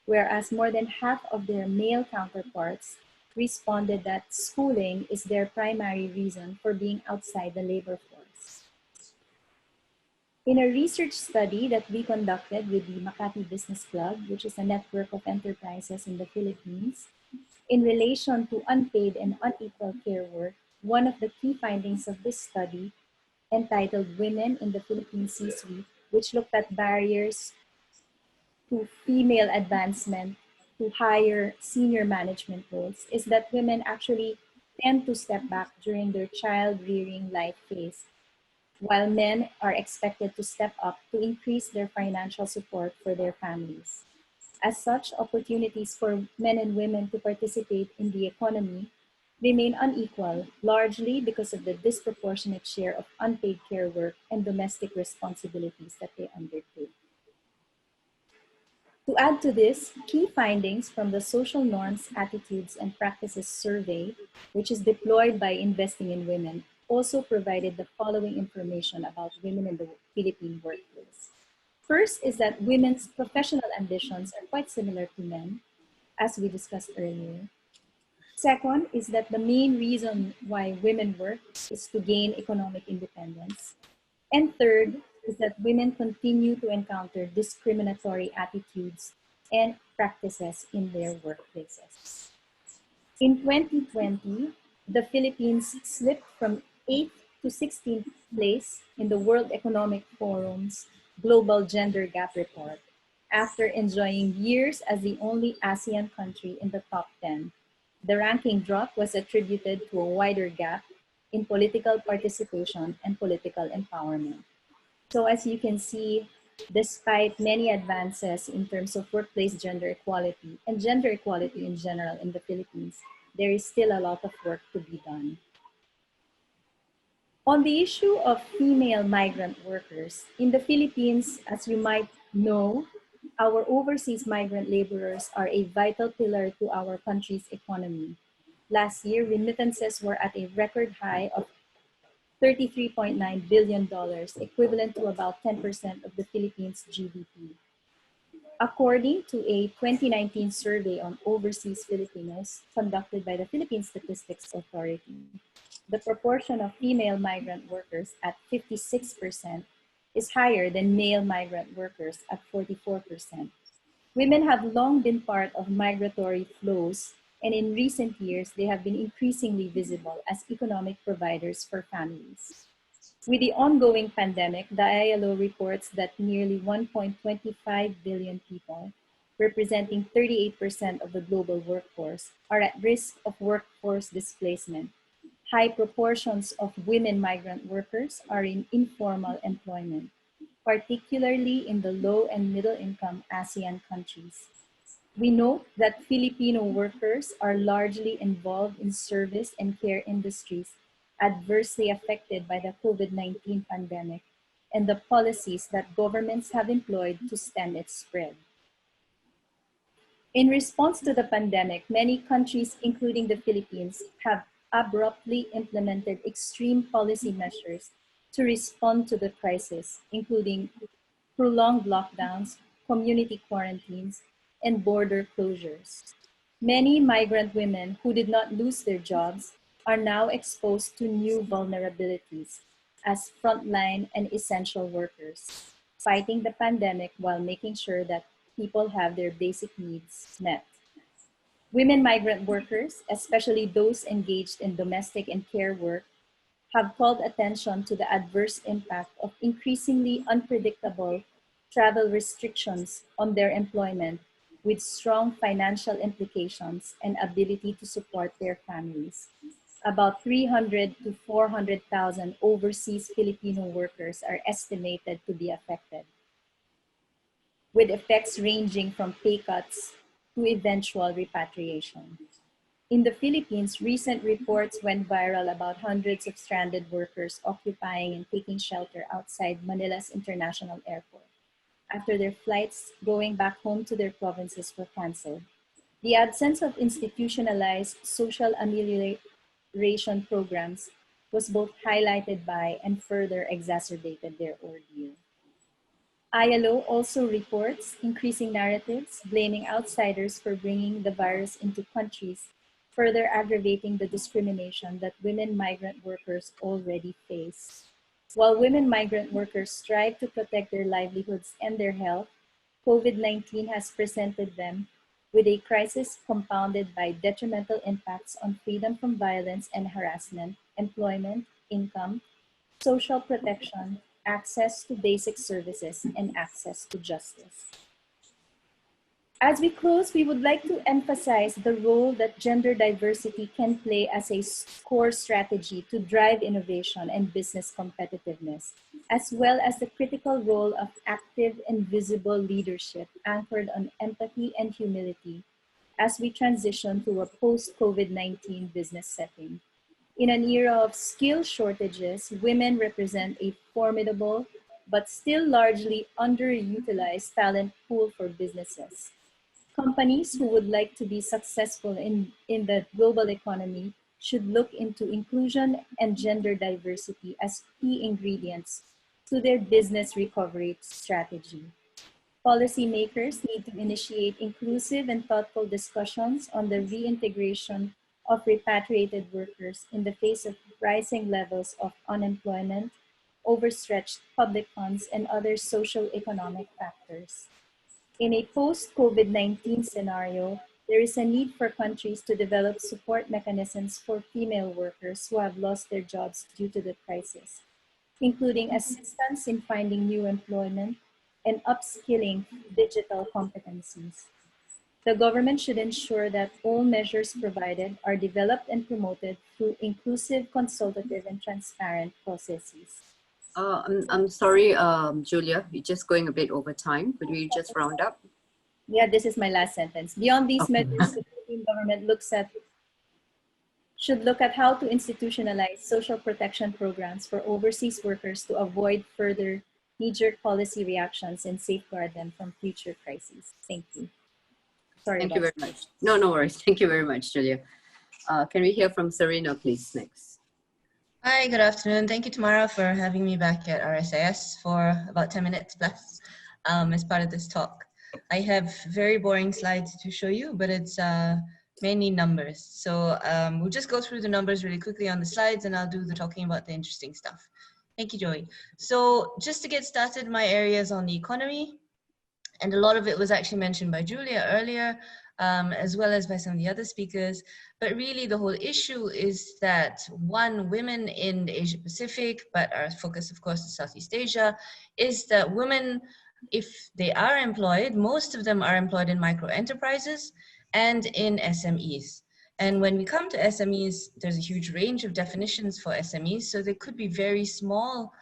whereas more than half of their male counterparts responded that schooling is their primary reason for being outside the labor force. In a research study that we conducted with the Makati Business Club, which is a network of enterprises in the Philippines, in relation to unpaid and unequal care work, one of the key findings of this study, entitled Women in the Philippine C-Suite, which looked at barriers to female advancement to higher senior management roles, is that women actually tend to step back during their child-rearing life phase, while men are expected to step up to increase their financial support for their families. As such, opportunities for men and women to participate in the economy remain unequal, largely because of the disproportionate share of unpaid care work and domestic responsibilities that they undertake. To add to this, key findings from the Social Norms, Attitudes, and Practices Survey, which is deployed by Investing in Women, also provided the following information about women in the Philippine workplace. First is that women's professional ambitions are quite similar to men, as we discussed earlier. Second is that the main reason why women work is to gain economic independence. And third is that women continue to encounter discriminatory attitudes and practices in their workplaces. In 2020, the Philippines slipped from 8th to 16th place in the World Economic Forum's Global Gender Gap Report, after enjoying years as the only ASEAN country in the top 10. The ranking drop was attributed to a wider gap in political participation and political empowerment. So as you can see, despite many advances in terms of workplace gender equality and gender equality in general in the Philippines, there is still a lot of work to be done. On the issue of female migrant workers, in the Philippines, as you might know, our overseas migrant laborers are a vital pillar to our country's economy. Last year, remittances were at a record high of $33.9 billion, equivalent to about 10% of the Philippines' GDP. According to a 2019 survey on overseas Filipinos conducted by the Philippine Statistics Authority, the proportion of female migrant workers at 56% is higher than male migrant workers at 44%. Women have long been part of migratory flows, and in recent years, they have been increasingly visible as economic providers for families. With the ongoing pandemic, the ILO reports that nearly 1.25 billion people, representing 38% of the global workforce, are at risk of workforce displacement. High proportions of women migrant workers are in informal employment, particularly in the low and middle income ASEAN countries. We note that Filipino workers are largely involved in service and care industries adversely affected by the COVID-19 pandemic and the policies that governments have employed to stem its spread. In response to the pandemic, many countries, including the Philippines, have abruptly implemented extreme policy measures to respond to the crisis, including prolonged lockdowns, community quarantines, and border closures. Many migrant women who did not lose their jobs are now exposed to new vulnerabilities as frontline and essential workers, fighting the pandemic while making sure that people have their basic needs met. Women migrant workers, especially those engaged in domestic and care work, have called attention to the adverse impact of increasingly unpredictable travel restrictions on their employment, with strong financial implications and ability to support their families. About 300 to 400,000 overseas Filipino workers are estimated to be affected, with effects ranging from pay cuts to eventual repatriation. In the Philippines, recent reports went viral about hundreds of stranded workers occupying and taking shelter outside Manila's International Airport after their flights going back home to their provinces were canceled. The absence of institutionalized social amelioration programs was both highlighted by and further exacerbated their ordeal. ILO also reports increasing narratives blaming outsiders for bringing the virus into countries, further aggravating the discrimination that women migrant workers already face. While women migrant workers strive to protect their livelihoods and their health, COVID-19 has presented them with a crisis compounded by detrimental impacts on freedom from violence and harassment, employment, income, social protection, access to basic services, and access to justice. As we close, we would like to emphasize the role that gender diversity can play as a core strategy to drive innovation and business competitiveness, as well as the critical role of active and visible leadership anchored on empathy and humility as we transition to a post-COVID-19 business setting. In an era of skill shortages, women represent a formidable but still largely underutilized talent pool for businesses. Companies who would like to be successful in the global economy should look into inclusion and gender diversity as key ingredients to their business recovery strategy. Policymakers need to initiate inclusive and thoughtful discussions on the reintegration of repatriated workers in the face of rising levels of unemployment, overstretched public funds, and other socio-economic factors. In a post-COVID-19 scenario, there is a need for countries to develop support mechanisms for female workers who have lost their jobs due to the crisis, including assistance in finding new employment and upskilling digital competencies. The government should ensure that all measures provided are developed and promoted through inclusive, consultative, and transparent processes. I'm sorry, Julia, we're just going a bit over time. Could we just round up? Yeah, this is my last sentence. Beyond these Okay. measures, the Philippine government should look at how to institutionalize social protection programs for overseas workers to avoid further knee-jerk policy reactions and safeguard them from future crises. Thank you. Sorry. Thank you very much. No worries. Thank you very much, Julia. Can we hear from Serina, please, next? Hi, good afternoon. Thank you, Tamara, for having me back at RSIS for about 10 minutes plus as part of this talk. I have very boring slides to show you, but it's mainly numbers. So we'll just go through the numbers really quickly on the slides, and I'll do the talking about the interesting stuff. Thank you, Joey. So just to get started, my area is on the economy, and a lot of it was actually mentioned by Julia earlier, as well as by some of the other speakers. But really the whole issue is that women in the Asia Pacific, but our focus of course is Southeast Asia, is that women, if they are employed, most of them are employed in micro enterprises and in SMEs. And when we come to SMEs, there's a huge range of definitions for SMEs. So there could be very small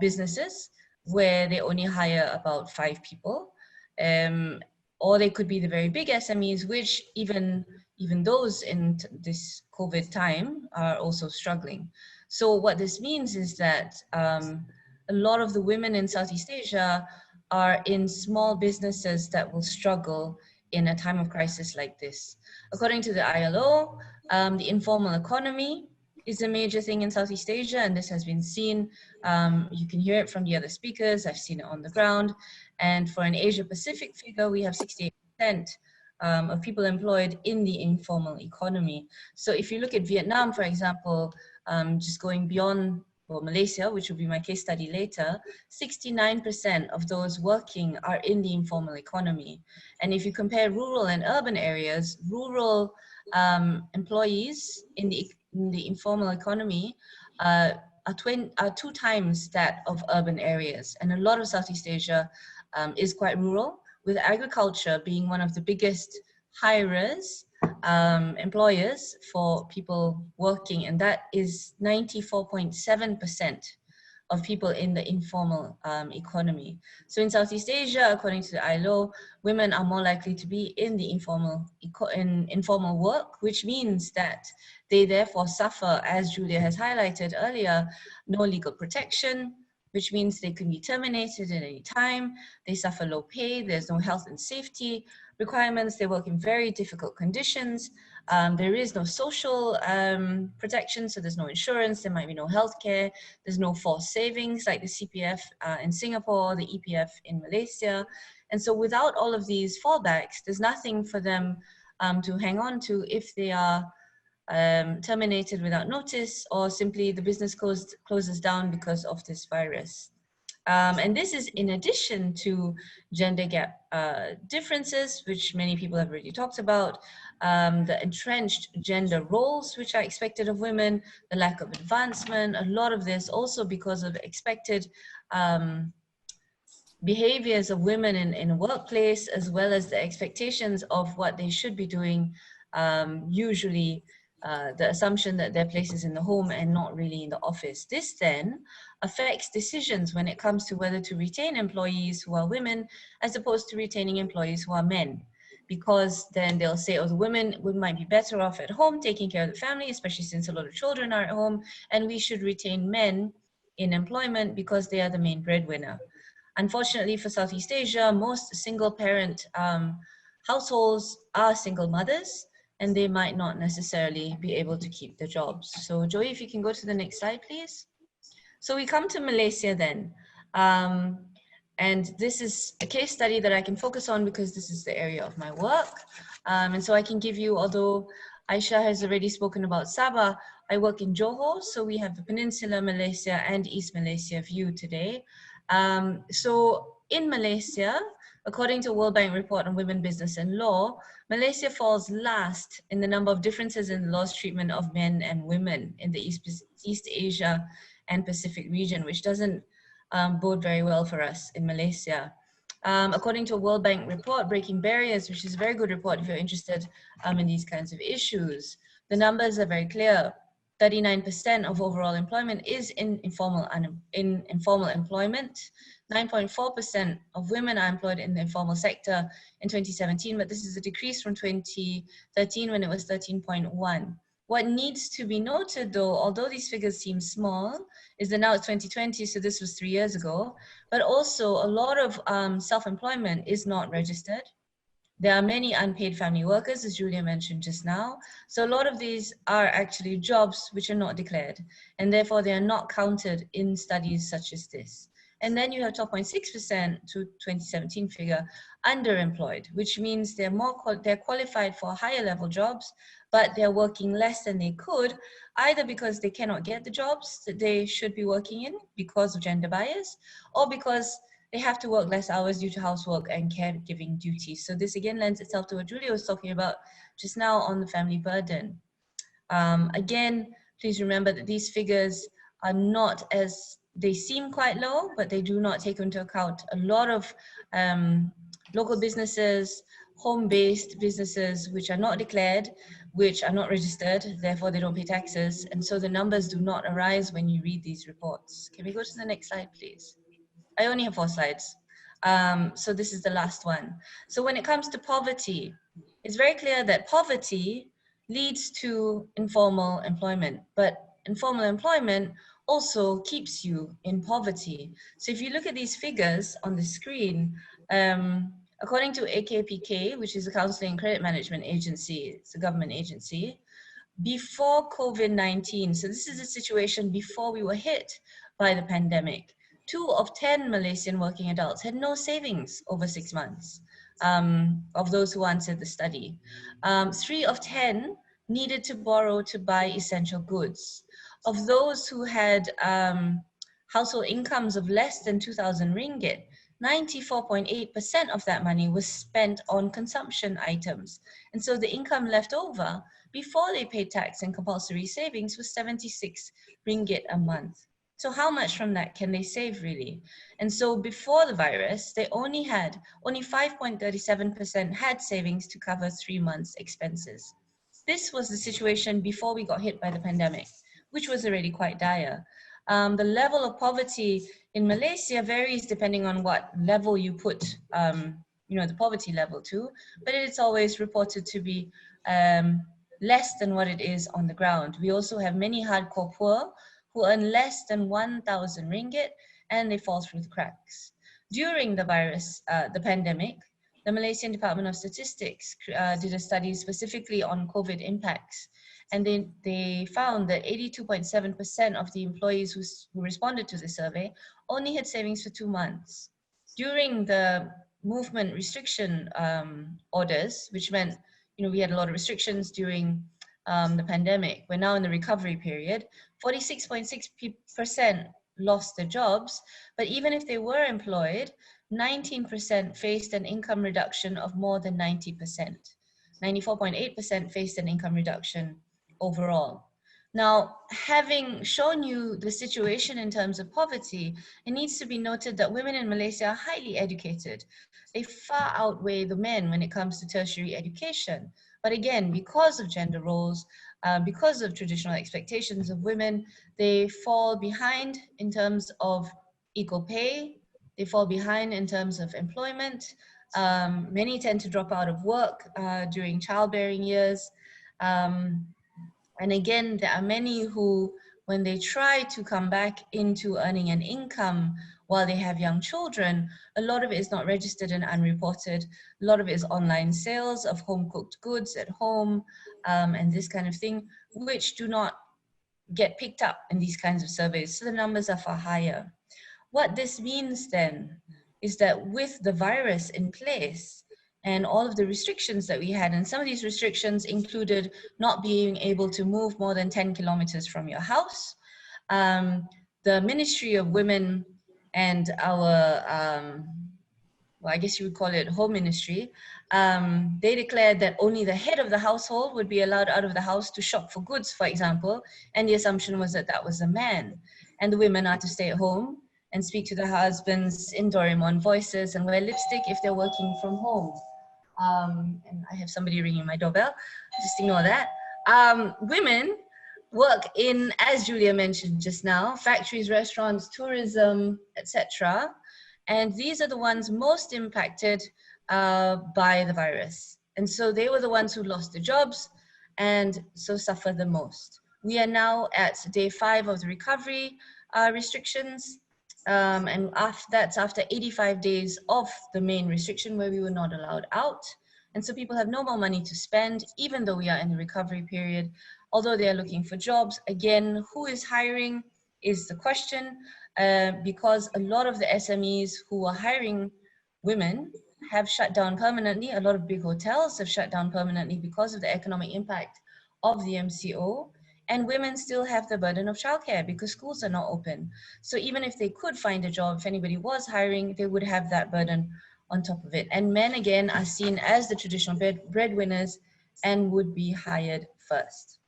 businesses where they only hire about 5 people. Or they could be the very big SMEs, which even those in this COVID time are also struggling. So what this means is that a lot of the women in Southeast Asia are in small businesses that will struggle in a time of crisis like this. According to the ILO, the informal economy is a major thing in Southeast Asia, and this has been seen. You can hear it from the other speakers. I've seen it on the ground. And for an Asia Pacific figure, we have 68% of people employed in the informal economy. So if you look at Vietnam, for example, just going beyond Malaysia, which will be my case study later, 69% of those working are in the informal economy. And if you compare rural and urban areas, rural employees in the informal economy are 2 times that of urban areas. And a lot of Southeast Asia is quite rural, with agriculture being one of the biggest hirers, employers for people working, and that is 94.7% of people in the informal economy. So in Southeast Asia, according to the ILO, women are more likely to be in the informal work, which means that they therefore suffer, as Julia has highlighted earlier, no legal protection, which means they can be terminated at any time. They suffer low pay, there's no health and safety requirements, they work in very difficult conditions. There is no social protection, so there's no insurance, there might be no healthcare, there's no forced savings like the CPF in Singapore, the EPF in Malaysia. And so without all of these fallbacks, there's nothing for them to hang on to if they are terminated without notice, or simply the business closes down because of this virus. And this is in addition to gender gap differences, which many people have already talked about, the entrenched gender roles which are expected of women, the lack of advancement, a lot of this also because of expected behaviors of women in a workplace, as well as the expectations of what they should be doing, usually the assumption that their place is in the home and not really in the office. This then affects decisions when it comes to whether to retain employees who are women as opposed to retaining employees who are men. Because then they'll say, oh, the women might be better off at home taking care of the family, especially since a lot of children are at home, and we should retain men in employment because they are the main breadwinner. Unfortunately for Southeast Asia, most single parent households are single mothers, and they might not necessarily be able to keep the jobs. So Joey, if you can go to the next slide, please. So we come to Malaysia then. And this is a case study that I can focus on because this is the area of my work. And so I can give you, although Ayesah has already spoken about Sabah, I work in Johor, so we have the Peninsular Malaysia and East Malaysia view today. So in Malaysia, according to World Bank report on women, business and law, Malaysia falls last in the number of differences in the law's treatment of men and women in the East Asia and Pacific region, which doesn't bode very well for us in Malaysia. According to a World Bank report, Breaking Barriers, which is a very good report if you're interested in these kinds of issues, the numbers are very clear. 39% of overall employment is in informal employment. 9.4% of women are employed in the informal sector in 2017, but this is a decrease from 2013 when it was 13.1. What needs to be noted though, although these figures seem small, is that now it's 2020, so this was 3 years ago, but also a lot of self-employment is not registered. There are many unpaid family workers, as Julia mentioned just now. So a lot of these are actually jobs which are not declared, and therefore they are not counted in studies such as this. And then you have 12.6% to 2017 figure underemployed, which means they're qualified for higher level jobs, but they're working less than they could, either because they cannot get the jobs that they should be working in because of gender bias, or because they have to work less hours due to housework and caregiving duties. So this again lends itself to what Julia was talking about just now on the family burden. Again, please remember that these figures are not as, they seem quite low, but they do not take into account a lot of local businesses, home-based businesses, which are not declared, which are not registered, therefore they don't pay taxes. And so the numbers do not arise when you read these reports. Can we go to the next slide, please? I only have 4 slides. So this is the last one. So when it comes to poverty, it's very clear that poverty leads to informal employment, but informal employment also keeps you in poverty. So if you look at these figures on the screen, according to AKPK, which is a Counseling and Credit Management Agency, it's a government agency, before COVID-19, so this is a situation before we were hit by the pandemic, 2 of 10 Malaysian working adults had no savings over 6 months. of those who answered the study. 3 of 10 needed to borrow to buy essential goods. Of those who had household incomes of less than 2,000 ringgit, 94.8% of that money was spent on consumption items. And so the income left over before they paid tax and compulsory savings was 76 ringgit a month. So how much from that can they save really? And so before the virus, they only 5.37% had savings to cover 3 months' expenses. This was the situation before we got hit by the pandemic, which was already quite dire. The level of poverty in Malaysia varies depending on what level you put, the poverty level to, but it's always reported to be less than what it is on the ground. We also have many hardcore poor who earn less than 1,000 ringgit and they fall through the cracks. During the virus, the pandemic, the Malaysian Department of Statistics did a study specifically on COVID impacts. And they found that 82.7% of the employees who responded to the survey only had savings for 2 months. During the movement restriction orders, which meant we had a lot of restrictions during the pandemic. We're now in the recovery period. 46.6% lost their jobs, but even if they were employed, 19% faced an income reduction of more than 90%. 94.8% faced an income reduction overall. Now, having shown you the situation in terms of poverty, it needs to be noted that women in Malaysia are highly educated. They far outweigh the men when it comes to tertiary education. But again, because of gender roles, because of traditional expectations of women, they fall behind in terms of equal pay. They fall behind in terms of employment. Many tend to drop out of work during childbearing years. And again, there are many who, when they try to come back into earning an income while they have young children, a lot of it is not registered and unreported. A lot of it is online sales of home-cooked goods at home and this kind of thing, which do not get picked up in these kinds of surveys. So the numbers are far higher. What this means then is that with the virus in place, and all of the restrictions that we had, and some of these restrictions included not being able to move more than 10 kilometers from your house. The Ministry of Women and our, well, I guess you would call it Home Ministry, they declared that only the head of the household would be allowed out of the house to shop for goods, for example, and the assumption was that that was a man. And the women are to stay at home and speak to their husbands in Doraemon voices and wear lipstick if they're working from home. And I have somebody ringing my doorbell, just ignore that. Women work in, as Julia mentioned just now, factories, restaurants, tourism, etc. And these are the ones most impacted by the virus. And so they were the ones who lost their jobs and so suffered the most. We are now at day 5 of the recovery restrictions. And that's after 85 days of the main restriction where we were not allowed out. And so people have no more money to spend, even though we are in the recovery period, although they are looking for jobs. Again, who is hiring is the question, because a lot of the SMEs who are hiring women have shut down permanently. A lot of big hotels have shut down permanently because of the economic impact of the MCO. And women still have the burden of childcare because schools are not open. So even if they could find a job, if anybody was hiring, they would have that burden on top of it. And men, again, are seen as the traditional breadwinners and would be hired first.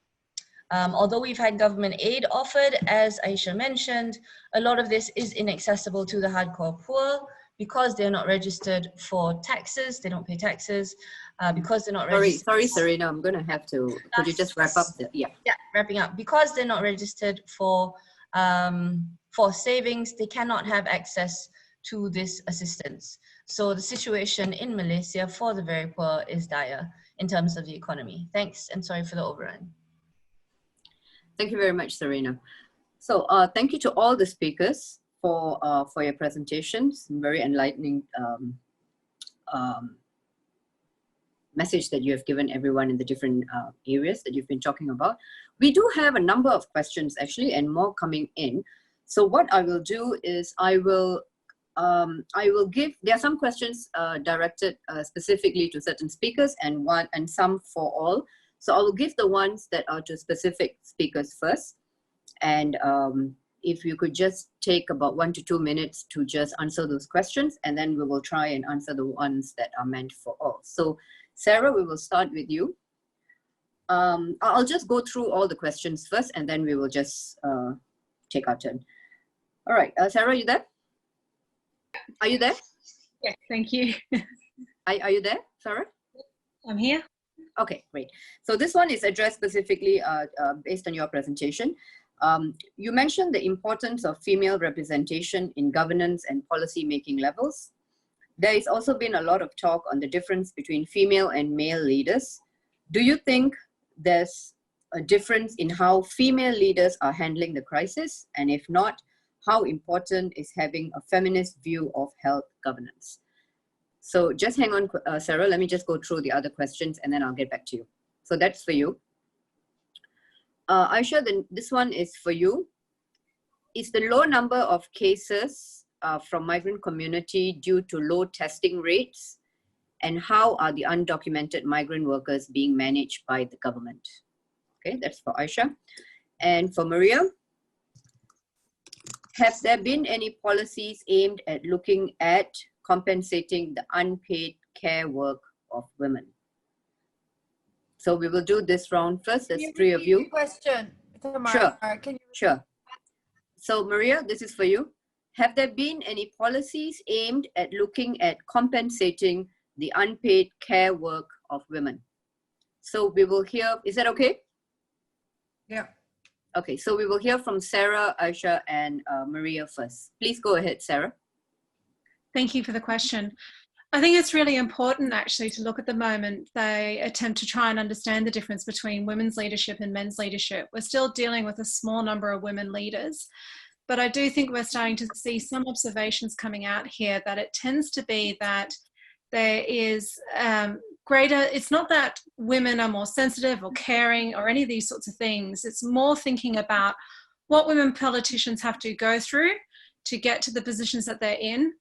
Although we've had government aid offered, as Ayesah mentioned, a lot of this is inaccessible to the hardcore poor because they're not registered for taxes. They don't pay taxes. Because they're not registered. Sorry, Serina, I'm going to have to, could you just wrap up? Yeah, wrapping up. Because they're not registered for savings, they cannot have access to this assistance. So the situation in Malaysia for the very poor is dire in terms of the economy. Thanks, and sorry for the overrun. Thank you very much, Serina. So thank you to all the speakers for your presentations, very enlightening message that you have given everyone in the different areas that you've been talking about. We do have a number of questions actually and more coming in. So what I will do is I will I will give, there are some questions directed specifically to certain speakers and some for all. So I will give the ones that are to specific speakers first. And if you could just take about 1 to 2 minutes to just answer those questions, and then we will try and answer the ones that are meant for all. So Sarah, we will start with you. I'll just go through all the questions first, and then we will just take our turn. All right, Sarah, are you there? Are you there? Yes, thank you. Are you there, Sarah? I'm here. Okay, great. So this one is addressed specifically based on your presentation. You mentioned the importance of female representation in governance and policy making levels. There has also been a lot of talk on the difference between female and male leaders. Do you think there's a difference in how female leaders are handling the crisis? And if not, how important is having a feminist view of health governance? So just hang on, Sarah, let me just go through the other questions and then I'll get back to you. So that's for you. Ayesah, this one is for you. Is the low number of cases from migrant community due to low testing rates? And how are the undocumented migrant workers being managed by the government? Okay, that's for Ayesah. And for Maria, have there been any policies aimed at looking at compensating the unpaid care work of women? So we will do this round first. There's 3 of you. Question, Tamara. Sure. Can you Sure. So Maria, this is for you. Have there been any policies aimed at looking at compensating the unpaid care work of women? So we will hear, is that okay? Yeah. Okay, so we will hear from Sarah, Ayesah, and Maria first. Please go ahead, Sarah. Thank you for the question. I think it's really important actually to look at the moment they attempt to try and understand the difference between women's leadership and men's leadership. We're still dealing with a small number of women leaders, but I do think we're starting to see some observations coming out here that it tends to be that there is it's not that women are more sensitive or caring or any of these sorts of things. It's more thinking about what women politicians have to go through to get to the positions that they're in,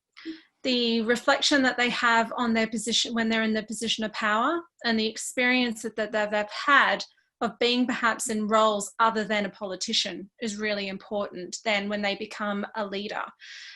the reflection that they have on their position when they're in their position of power, and the experience that they've had of being perhaps in roles other than a politician is really important then when they become a leader.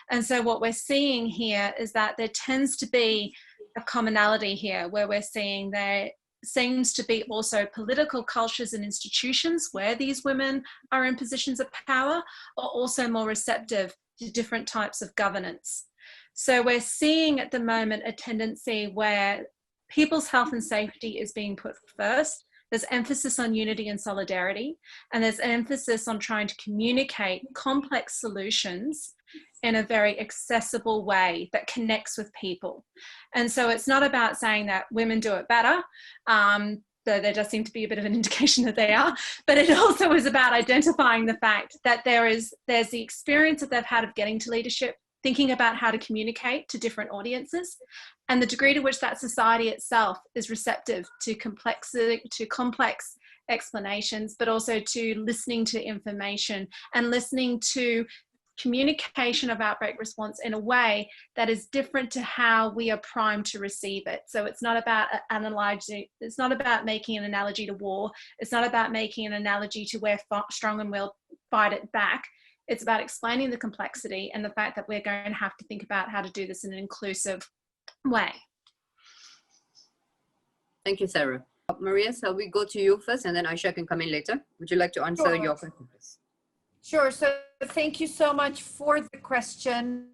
And so what we're seeing here is that there tends to be a commonality here where we're seeing there seems to be also political cultures and institutions where these women are in positions of power are also more receptive to different types of governance. So we're seeing at the moment a tendency where people's health and safety is being put first. There's emphasis on unity and solidarity, and there's an emphasis on trying to communicate complex solutions in a very accessible way that connects with people. And so it's not about saying that women do it better, though there does seem to be a bit of an indication that they are, but it also is about identifying the fact that there's the experience that they've had of getting to leadership, thinking about how to communicate to different audiences, and the degree to which that society itself is receptive to complex explanations, but also to listening to information and listening to communication of outbreak response in a way that is different to how we are primed to receive it. So it's not about analyzing, it's not about making an analogy to war. It's not about making an analogy to where strong and will fight it back. It's about explaining the complexity and the fact that we're going to have to think about how to do this in an inclusive way. Thank you, Sarah. Maria, shall we go to you first and then Ayesah can come in later? Would you like to answer your question, please? Sure. So thank you so much for the question.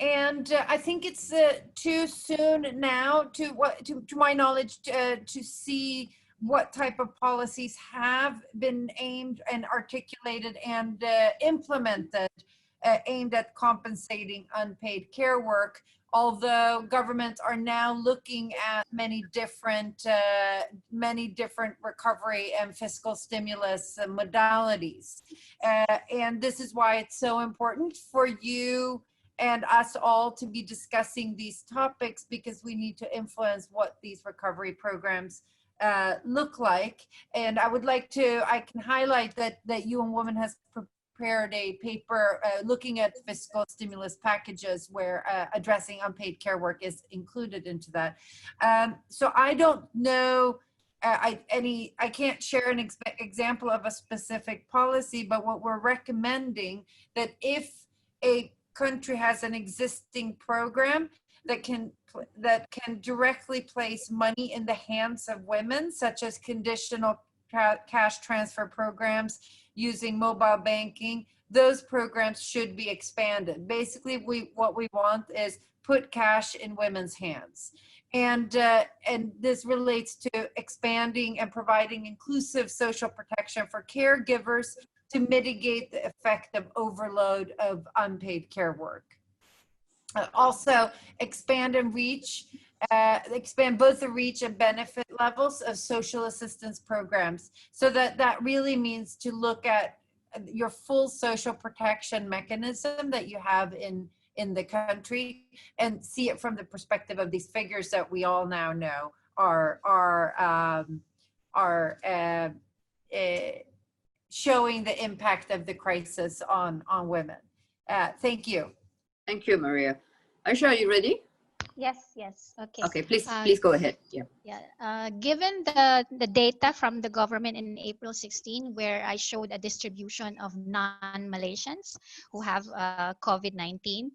And I think it's too soon now to my knowledge to see what type of policies have been aimed and articulated and implemented aimed at compensating unpaid care work, although governments are now looking at many different recovery and fiscal stimulus modalities. And this is why it's so important for you and us all to be discussing these topics, because we need to influence what these recovery programs look like. And I would like to, I can highlight that UN Women has prepared a paper looking at fiscal stimulus packages where addressing unpaid care work is included into that. So I don't know, I can't share an example of a specific policy, but what we're recommending that if a country has an existing program that can directly place money in the hands of women, such as conditional cash transfer programs using mobile banking, those programs should be expanded. Basically, what we want is put cash in women's hands. And this relates to expanding and providing inclusive social protection for caregivers to mitigate the effect of overload of unpaid care work. Also, expand and reach, expand both the reach and benefit levels of social assistance programs. So that really means to look at your full social protection mechanism that you have in the country and see it from the perspective of these figures that we all now know are showing the impact of the crisis on women. Thank you. Thank you, Maria. Ayesah, are you ready? Yes. Okay. Okay, please go ahead. Yeah. Given the data from the government in April 16, where I showed a distribution of non-Malaysians who have COVID-19,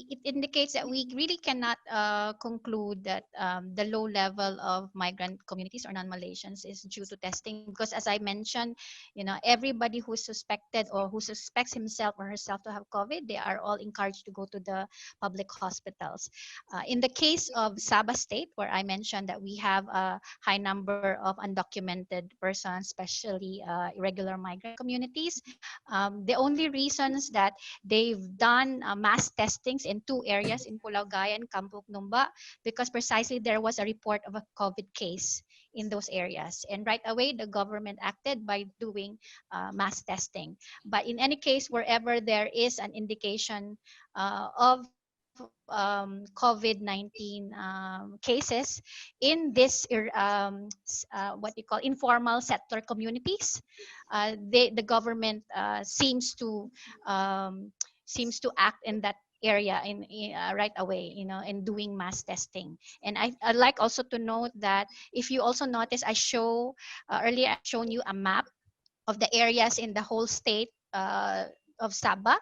it indicates that we really cannot conclude that the low level of migrant communities or non-Malaysians is due to testing, because as I mentioned, everybody who is suspected or who suspects himself or herself to have COVID, they are all encouraged to go to the public hospitals. In the case of Sabah State, where I mentioned that we have a high number of undocumented persons, especially irregular migrant communities, the only reasons that they've done mass testings in 2 areas in Pulau Gaya and Kampung Numba, because precisely there was a report of a COVID case in those areas. And right away, the government acted by doing mass testing. But in any case, wherever there is an indication of COVID-19 cases in this what you call informal settler communities, the government seems to act in that area right away, in doing mass testing. And I'd like also to note that if you also notice, earlier I've shown you a map of the areas in the whole state of Sabah.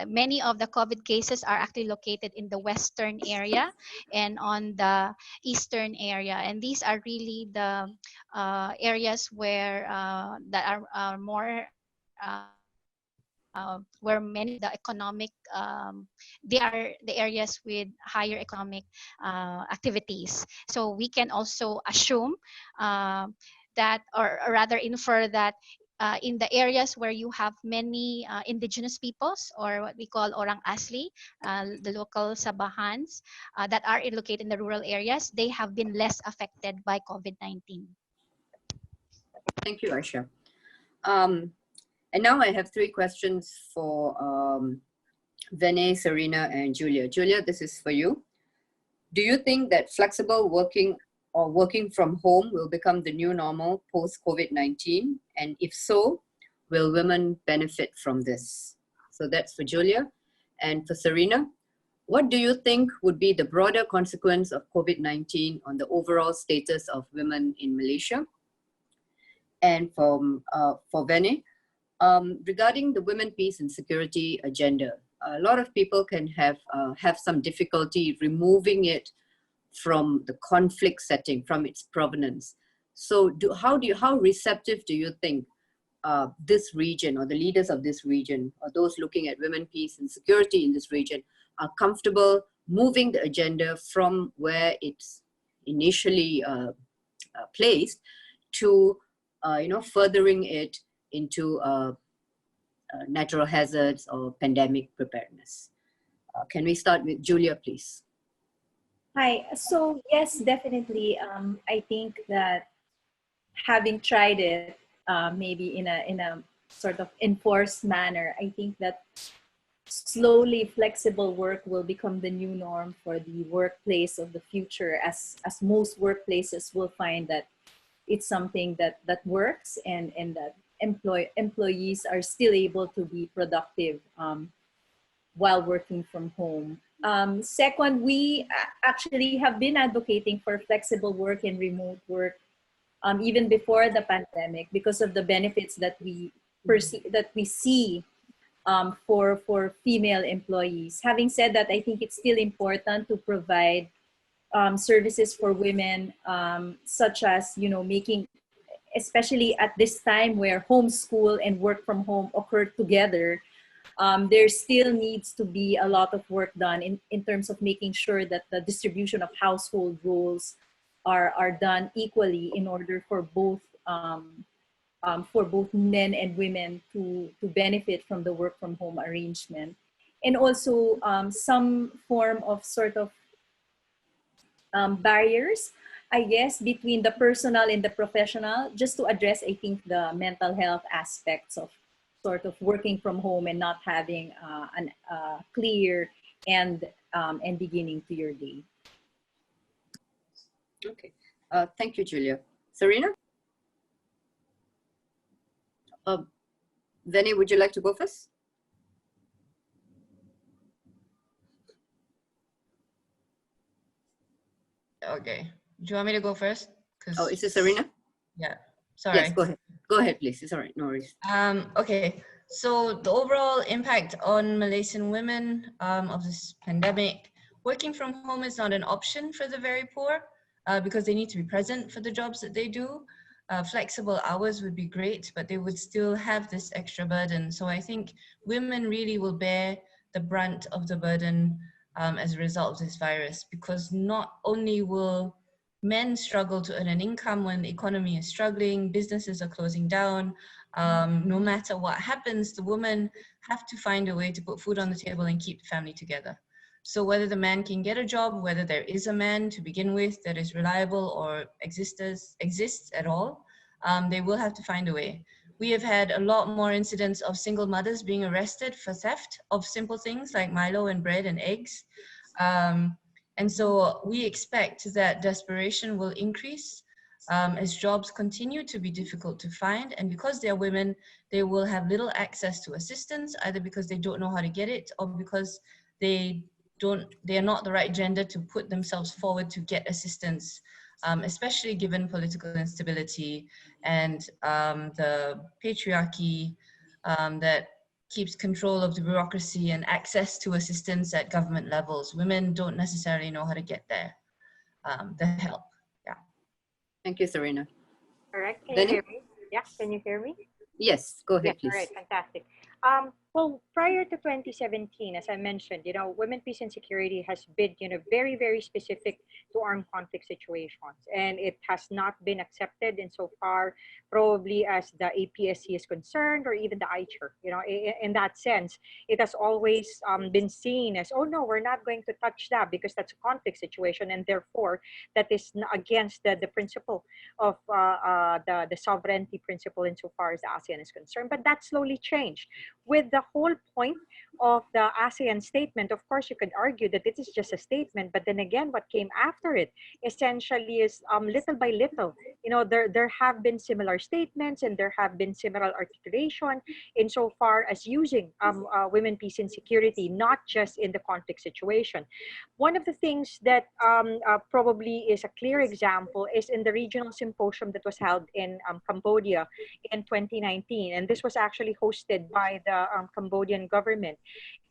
Many of the COVID cases are actually located in the western area and on the eastern area, and these are really the areas where that are more where many of the economic they are the areas with higher economic activities. So we can also assume that, or rather infer that, in the areas where you have many indigenous peoples, or what we call Orang Asli, the local Sabahans that are located in the rural areas, they have been less affected by COVID-19. Thank you, Ayesah. And now I have 3 questions for Vene, Serina, and Julia. Julia, this is for you. Do you think that flexible working or working from home will become the new normal post-COVID-19? And if so, will women benefit from this? So that's for Julia. And for Serina, what do you think would be the broader consequence of COVID-19 on the overall status of women in Malaysia? And for Vene, regarding the Women, Peace and Security agenda, a lot of people can have some difficulty removing it from the conflict setting, from its provenance. So how receptive do you think this region, or the leaders of this region, or those looking at women, peace and security in this region, are comfortable moving the agenda from where it's initially placed to furthering it into natural hazards or pandemic preparedness? Can we start with Julia, please? Hi. So yes, definitely. I think that having tried it, maybe in a sort of enforced manner, I think that slowly flexible work will become the new norm for the workplace of the future, as most workplaces will find that it's something that works and that employees are still able to be productive while working from home. Second, we actually have been advocating for flexible work and remote work even before the pandemic because of the benefits that we see for female employees. Having said that, I think it's still important to provide services for women, such as, you know, making, especially at this time where homeschool and work from home occur together, there still needs to be a lot of work done in terms of making sure that the distribution of household roles are done equally in order for both men and women to benefit from the work from home arrangement. And also some form of sort of barriers, I guess, between the personal and the professional, just to address, I think, the mental health aspects of sort of working from home and not having a clear end and beginning to your day. Okay, thank you, Julia. Serina? Veni, would you like to go first? Okay. Do you want me to go first? Oh, is it Serina? Yeah. Sorry. Yes, go ahead. Go ahead, please. It's all right. No worries. Okay. So the overall impact on Malaysian women of this pandemic, working from home is not an option for the very poor because they need to be present for the jobs that they do. Flexible hours would be great, but they would still have this extra burden. So I think women really will bear the brunt of the burden as a result of this virus, because not only will men struggle to earn an income when the economy is struggling, businesses are closing down, no matter what happens, the women have to find a way to put food on the table and keep the family together. So whether the man can get a job, whether there is a man to begin with that is reliable or exists at all, they will have to find a way. We have had a lot more incidents of single mothers being arrested for theft of simple things like Milo and bread and eggs. And so we expect that desperation will increase as jobs continue to be difficult to find. And because they're women, they will have little access to assistance, either because they don't know how to get it or because they are not the right gender to put themselves forward to get assistance, especially given political instability and the patriarchy that keeps control of the bureaucracy and access to assistance at government levels. Women don't necessarily know how to get there, the help. Yeah. Thank you, Serina. All right, can Benny? you hear me? Yeah, can you hear me? Yes, go ahead, Yeah, please. all right, fantastic. Well, prior to 2017, as I mentioned, you know, women, peace, and security has been, you know, very, very specific to armed conflict situations, and it has not been accepted insofar, probably as the APSC is concerned, or even the ICHR. You know, in that sense, it has always been seen as, oh no, we're not going to touch that because that's a conflict situation, and therefore that is against the principle of the sovereignty principle insofar as ASEAN is concerned. But that slowly changed. With the whole point of the ASEAN statement, of course, you could argue that it is just a statement, but then again, what came after it essentially is little by little, you know, there have been similar statements and there have been similar articulation insofar as using women, peace, and security, not just in the conflict situation. One of the things that probably is a clear example is in the regional symposium that was held in Cambodia in 2019, and this was actually hosted by the Cambodian government.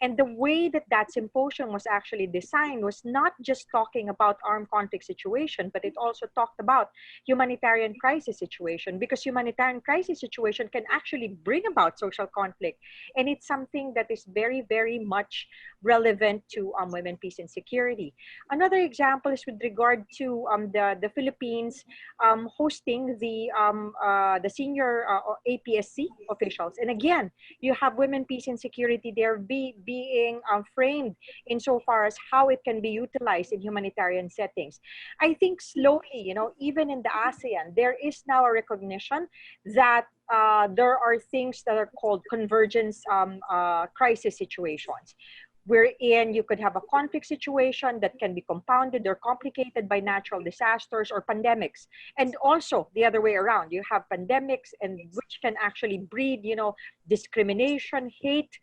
And the way that that symposium was actually designed was not just talking about armed conflict situation, but it also talked about humanitarian crisis situation, because humanitarian crisis situation can actually bring about social conflict. And it's something that is very, very much relevant to women, peace, and security. Another example is with regard to the Philippines hosting the senior APSC officials. And again, you have women, peace, and security there being framed insofar as how it can be utilized in humanitarian settings. I think slowly, you know, even in the ASEAN, there is now a recognition that there are things that are called convergence crisis situations, wherein you could have a conflict situation that can be compounded or complicated by natural disasters or pandemics. And also the other way around, you have pandemics and which can actually breed, discrimination, hate,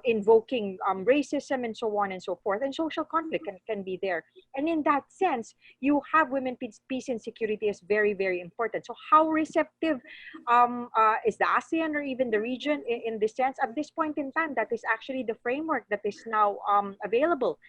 invoking racism and so on and so forth. And social conflict can be there. And in that sense, you have women, peace and security is very, very important. So how receptive is the ASEAN or even the region in this sense? At this point in time, that is actually the framework that is now available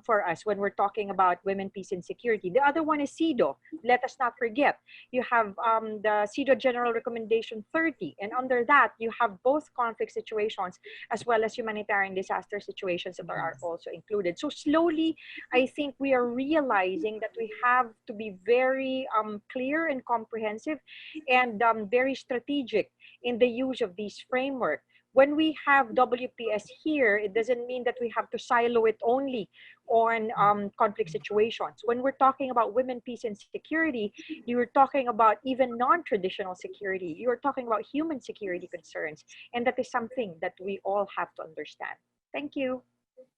for us when we're talking about women, peace and security. The other one is CEDAW. Let us not forget. You have the CEDAW General Recommendation 30. And under that, you have both conflict situations as well as humanitarian disaster situations that are also included. So slowly, I think we are realizing that we have to be very clear and comprehensive and very strategic in the use of these framework. When we have WPS here, it doesn't mean that we have to silo it only on conflict situations. When we're talking about women, peace, and security, you're talking about even non-traditional security. You're talking about human security concerns. And that is something that we all have to understand. Thank you.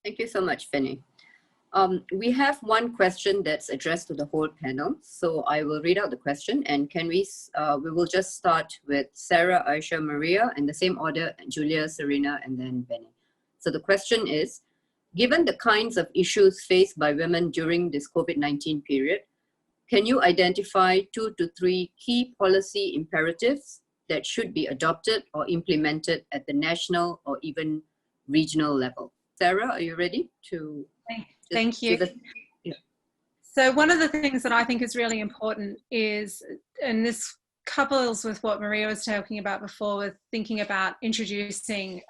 Thank you so much, Penny. We have one question that's addressed to the whole panel. So I will read out the question, and we will just start with Sarah, Ayesah, Maria, in the same order, Julia, Serina, and then Benny. So the question is, given the kinds of issues faced by women during this COVID-19 period, can you identify 2 to 3 key policy imperatives that should be adopted or implemented at the national or even regional level? Sarah, are you ready to... Thank you. So one of the things that I think is really important is, and this couples with what Maria was talking about before, with thinking about introducing,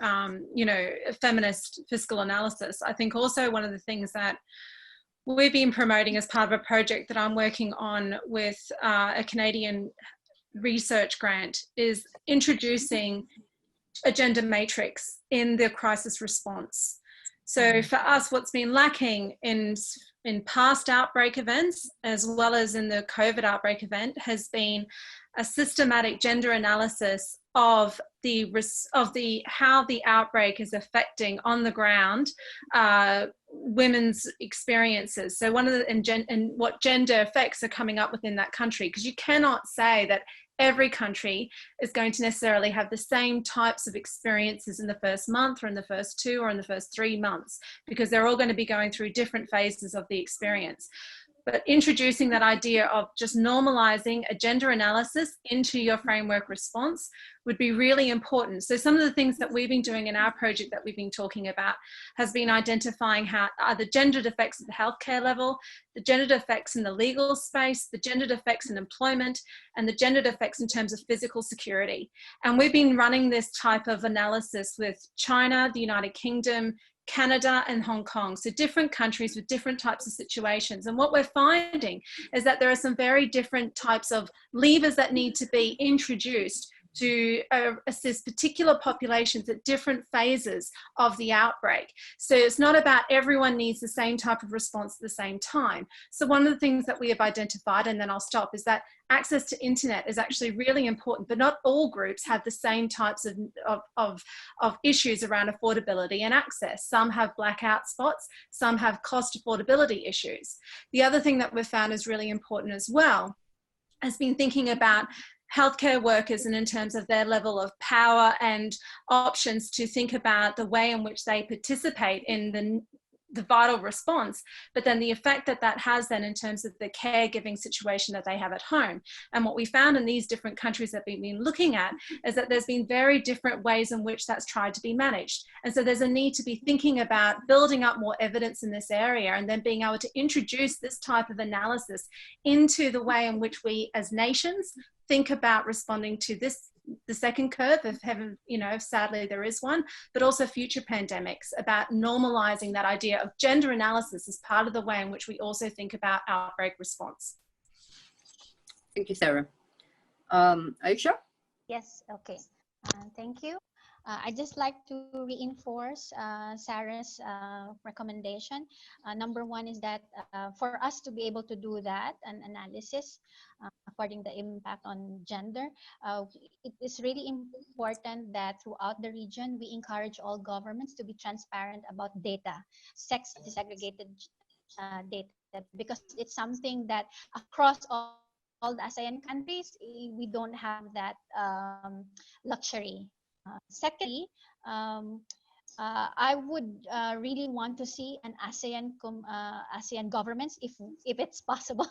feminist fiscal analysis. I think also one of the things that we've been promoting as part of a project that I'm working on with a Canadian research grant is introducing a gender matrix in the crisis response. So for us, what's been lacking in past outbreak events, as well as in the COVID outbreak event, has been a systematic gender analysis of how the outbreak is affecting on the ground women's experiences. So one of the and what gender effects are coming up within that country, because you cannot say that every country is going to necessarily have the same types of experiences in the first month or in the first 2 or in the first 3 months, because they're all going to be going through different phases of the experience. But introducing that idea of just normalizing a gender analysis into your framework response would be really important. So some of the things that we've been doing in our project that we've been talking about has been identifying how are the gendered effects at the healthcare level, the gendered effects in the legal space, the gendered effects in employment, and the gendered effects in terms of physical security. And we've been running this type of analysis with China, the United Kingdom, Canada and Hong Kong, so different countries with different types of situations. And what we're finding is that there are some very different types of levers that need to be introduced to assist particular populations at different phases of the outbreak. So it's not about everyone needs the same type of response at the same time. So one of the things that we have identified, and then I'll stop, is that access to internet is actually really important, but not all groups have the same types of issues around affordability and access. Some have blackout spots, some have cost affordability issues. The other thing that we've found is really important as well has been thinking about healthcare workers and in terms of their level of power and options to think about the way in which they participate in the vital response, but then the effect that that has then in terms of the caregiving situation that they have at home. And what we found in these different countries that we've been looking at is that there's been very different ways in which that's tried to be managed. And so there's a need to be thinking about building up more evidence in this area and then being able to introduce this type of analysis into the way in which we as nations think about responding to the second curve of heaven, sadly there is one, but also future pandemics, about normalizing that idea of gender analysis as part of the way in which we also think about outbreak response. Thank you, Sarah. Ayesah? Yes, okay. Thank you. I'd just like to reinforce Sarah's recommendation. Number one is that for us to be able to do that, an analysis according the impact on gender, it is really important that throughout the region, we encourage all governments to be transparent about data, sex disaggregated data, because it's something that across all the ASEAN countries, we don't have that luxury. Secondly, um, I would really want to see an ASEAN governments, if it's possible,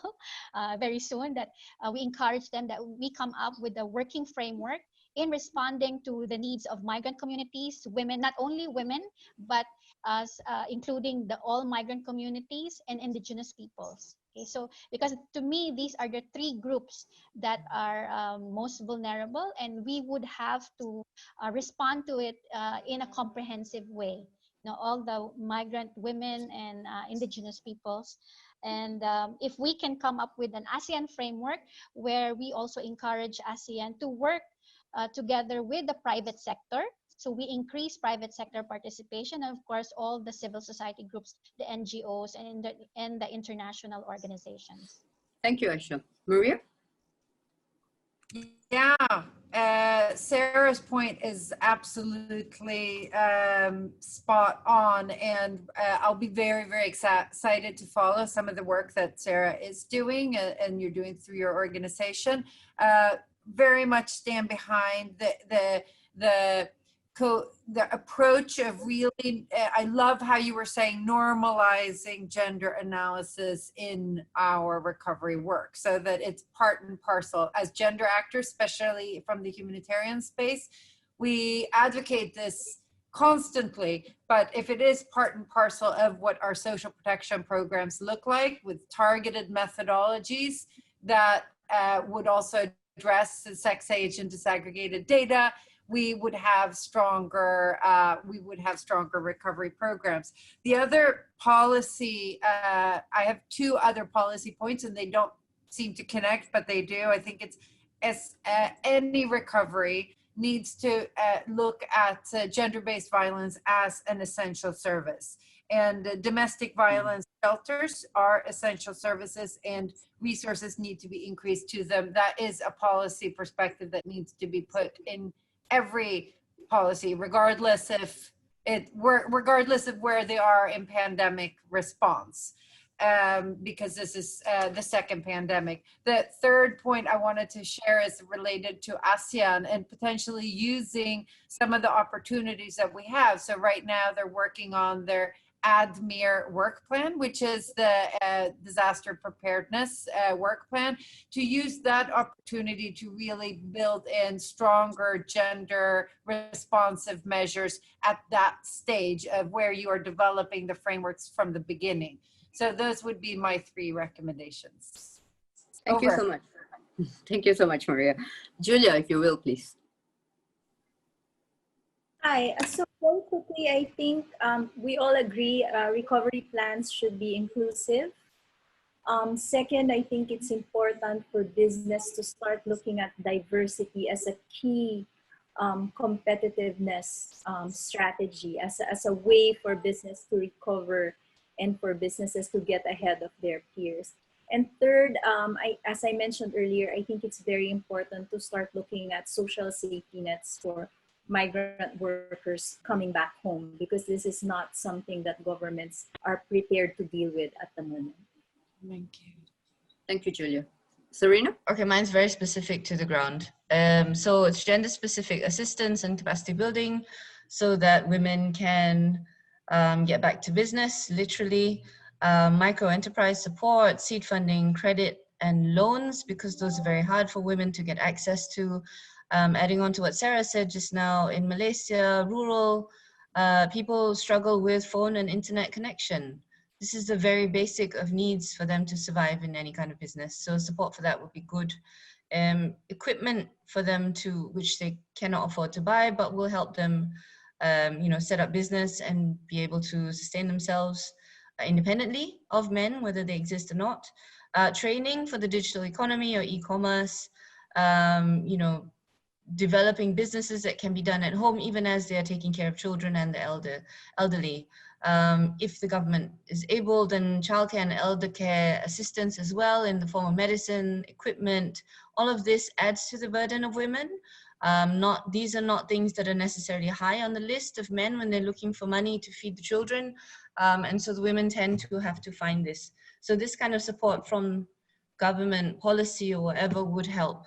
very soon, that we encourage them, that we come up with a working framework in responding to the needs of migrant communities, women, not only women, but including the all migrant communities and indigenous peoples. Okay, so because to me, these are the three groups that are most vulnerable, and we would have to respond to it in a comprehensive way. You know, all the migrant women and indigenous peoples. And if we can come up with an ASEAN framework where we also encourage ASEAN to work together with the private sector, so we increase private sector participation, and of course all the civil society groups, the NGOs, and the international organizations. Thank you, Ayesah. Maria? Yeah, Sarah's point is absolutely spot on, and I'll be very, very excited to follow some of the work that Sarah is doing and you're doing through your organization. Very much stand behind the approach of really, I love how you were saying normalizing gender analysis in our recovery work, so that it's part and parcel. As gender actors, especially from the humanitarian space, we advocate this constantly, but if it is part and parcel of what our social protection programs look like, with targeted methodologies that would also address the sex, age, and disaggregated data, we would have stronger recovery programs. The other policy, I have two other policy points, and they don't seem to connect, but they do. I think it's any recovery needs to look at gender-based violence as an essential service. And domestic violence shelters are essential services, and resources need to be increased to them. That is a policy perspective that needs to be put in every policy, regardless of where they are in pandemic response, because this is the second pandemic. The third point I wanted to share is related to ASEAN and potentially using some of the opportunities that we have. So right now they're working on their ADMIR work plan, which is the disaster preparedness work plan, to use that opportunity to really build in stronger gender responsive measures at that stage of where you are developing the frameworks from the beginning. So those would be my three recommendations. Thank you so much. Thank you so much, Maria. Julia, if you will, please. Hi, so very quickly, I think we all agree recovery plans should be inclusive. Second, I think it's important for business to start looking at diversity as a key competitiveness strategy, as a way for business to recover and for businesses to get ahead of their peers. And third, as I mentioned earlier, I think it's very important to start looking at social safety nets for migrant workers coming back home, because this is not something that governments are prepared to deal with at the moment. Thank you. Thank you, Julia. Serina? Okay, mine's very specific to the ground. So it's gender-specific assistance and capacity building so that women can get back to business, literally. Micro-enterprise support, seed funding, credit, and loans, because those are very hard for women to get access to. Adding on to what Sarah said just now, in Malaysia, rural people struggle with phone and internet connection. This is the very basic of needs for them to survive in any kind of business. So support for that would be good. Equipment for them which they cannot afford to buy, but will help them set up business and be able to sustain themselves independently of men, whether they exist or not. Training for the digital economy or e-commerce, developing businesses that can be done at home, even as they are taking care of children and the elderly. If the government is able, then childcare and elder care assistance as well in the form of medicine, equipment, all of this adds to the burden of women. These are not things that are necessarily high on the list of men when they're looking for money to feed the children. And so the women tend to have to find this. So this kind of support from government policy or whatever would help.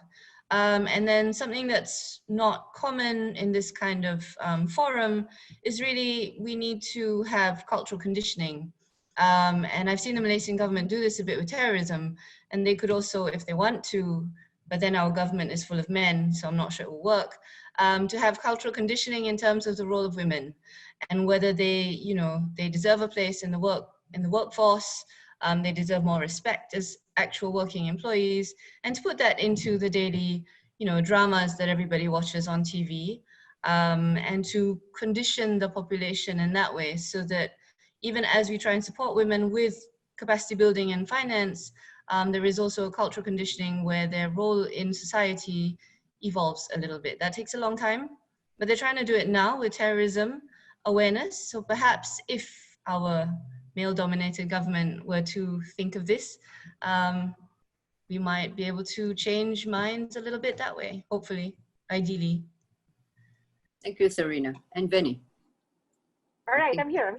And then something that's not common in this kind of forum is really, we need to have cultural conditioning. And I've seen the Malaysian government do this a bit with terrorism, and they could also, if they want to, but then our government is full of men, so I'm not sure it will work, to have cultural conditioning in terms of the role of women and whether they, they deserve a place in the workforce, they deserve more respect as actual working employees, and to put that into the daily, dramas that everybody watches on TV, and to condition the population in that way, so that even as we try and support women with capacity building and finance, there is also a cultural conditioning where their role in society evolves a little bit. That takes a long time, but they're trying to do it now with terrorism awareness. So perhaps if our male-dominated government were to think of this, we might be able to change minds a little bit that way, hopefully, ideally. Thank you, Serina. And Benny. All right, I'm here.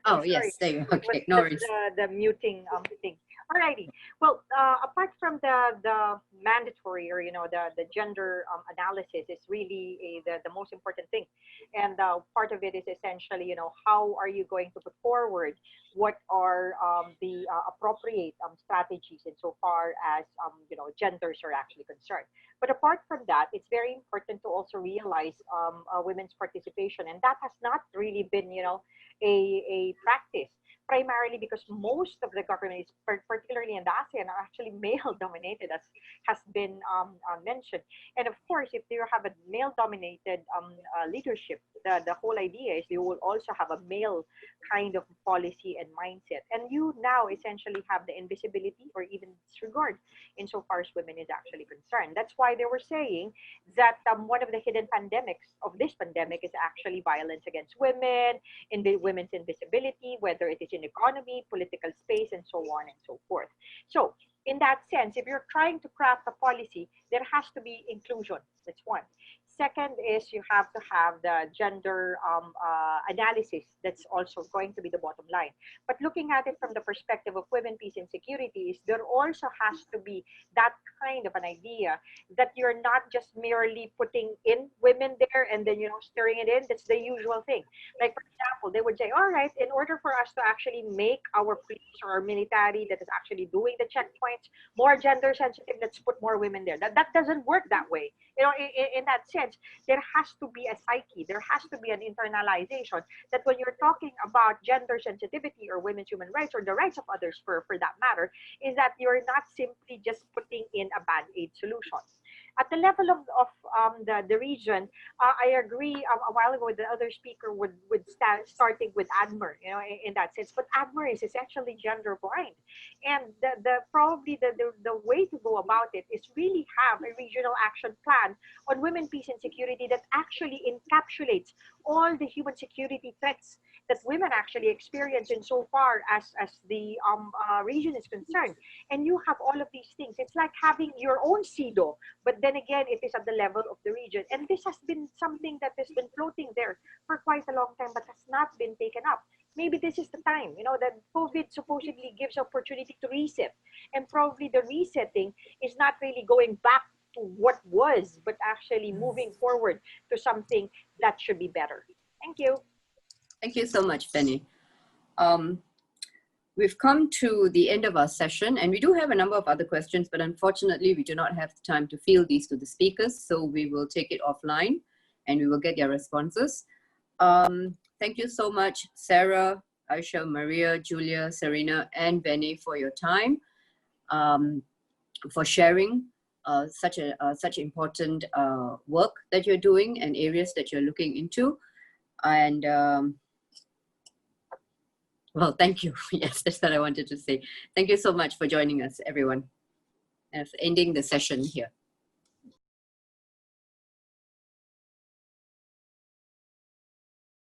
Oh, sorry. yes, there you go. Okay, no worries. The muting thing. All righty. Well, apart from the mandatory, or the gender analysis is really the most important thing, and part of it is essentially how are you going to put forward what are the appropriate strategies insofar as genders are actually concerned. But apart from that, it's very important to also realize women's participation, and that has not really been a practice, primarily because most of the governments, particularly in the ASEAN, are actually male-dominated, as has been mentioned. And of course, if you have a male-dominated leadership, the whole idea is you will also have a male kind of policy and mindset. And you now essentially have the invisibility or even disregard insofar as women is actually concerned. That's why they were saying that one of the hidden pandemics of this pandemic is actually violence against women, in the women's invisibility, whether it is in economy, political space, and so on and so forth. So in that sense, if you're trying to craft a policy, there has to be inclusion. That's one. Second is you have to have the gender analysis. That's also going to be the bottom line. But looking at it from the perspective of women, peace, and security, is there also has to be that kind of an idea that you're not just merely putting in women there and then stirring it in. That's the usual thing. Like, for example, they would say, all right, in order for us to actually make our police or our military that is actually doing the checkpoints more gender sensitive, let's put more women there. That doesn't work that way. In that sense, there has to be a psyche, there has to be an internalization that when you're talking about gender sensitivity or women's human rights or the rights of others for that matter, is that you're not simply just putting in a band-aid solution. At the level of the region, I agree a while ago the other speaker would starting with ADMER, in that sense. But ADMER is essentially gender blind, and probably the way to go about it is really have a regional action plan on women, peace, and security that actually encapsulates all the human security threats that women actually experience insofar as the region is concerned. And you have all of these things. It's like having your own CEDAW, but then again, it is at the level of the region. And this has been something that has been floating there for quite a long time, but has not been taken up. Maybe this is the time, that COVID supposedly gives opportunity to reset. And probably the resetting is not really going back to what was, but actually moving forward to something that should be better. Thank you. Thank you so much, Benny. We've come to the end of our session, and we do have a number of other questions, but unfortunately we do not have the time to field these to the speakers, so we will take it offline and we will get their responses. Thank you so much, Sarah, Ayesah, Maria, Julia, Serina, and Benny for your time, for sharing such important work that you're doing and areas that you're looking into. And well, thank you. Yes, that's what I wanted to say. Thank you so much for joining us, everyone. And ending the session here.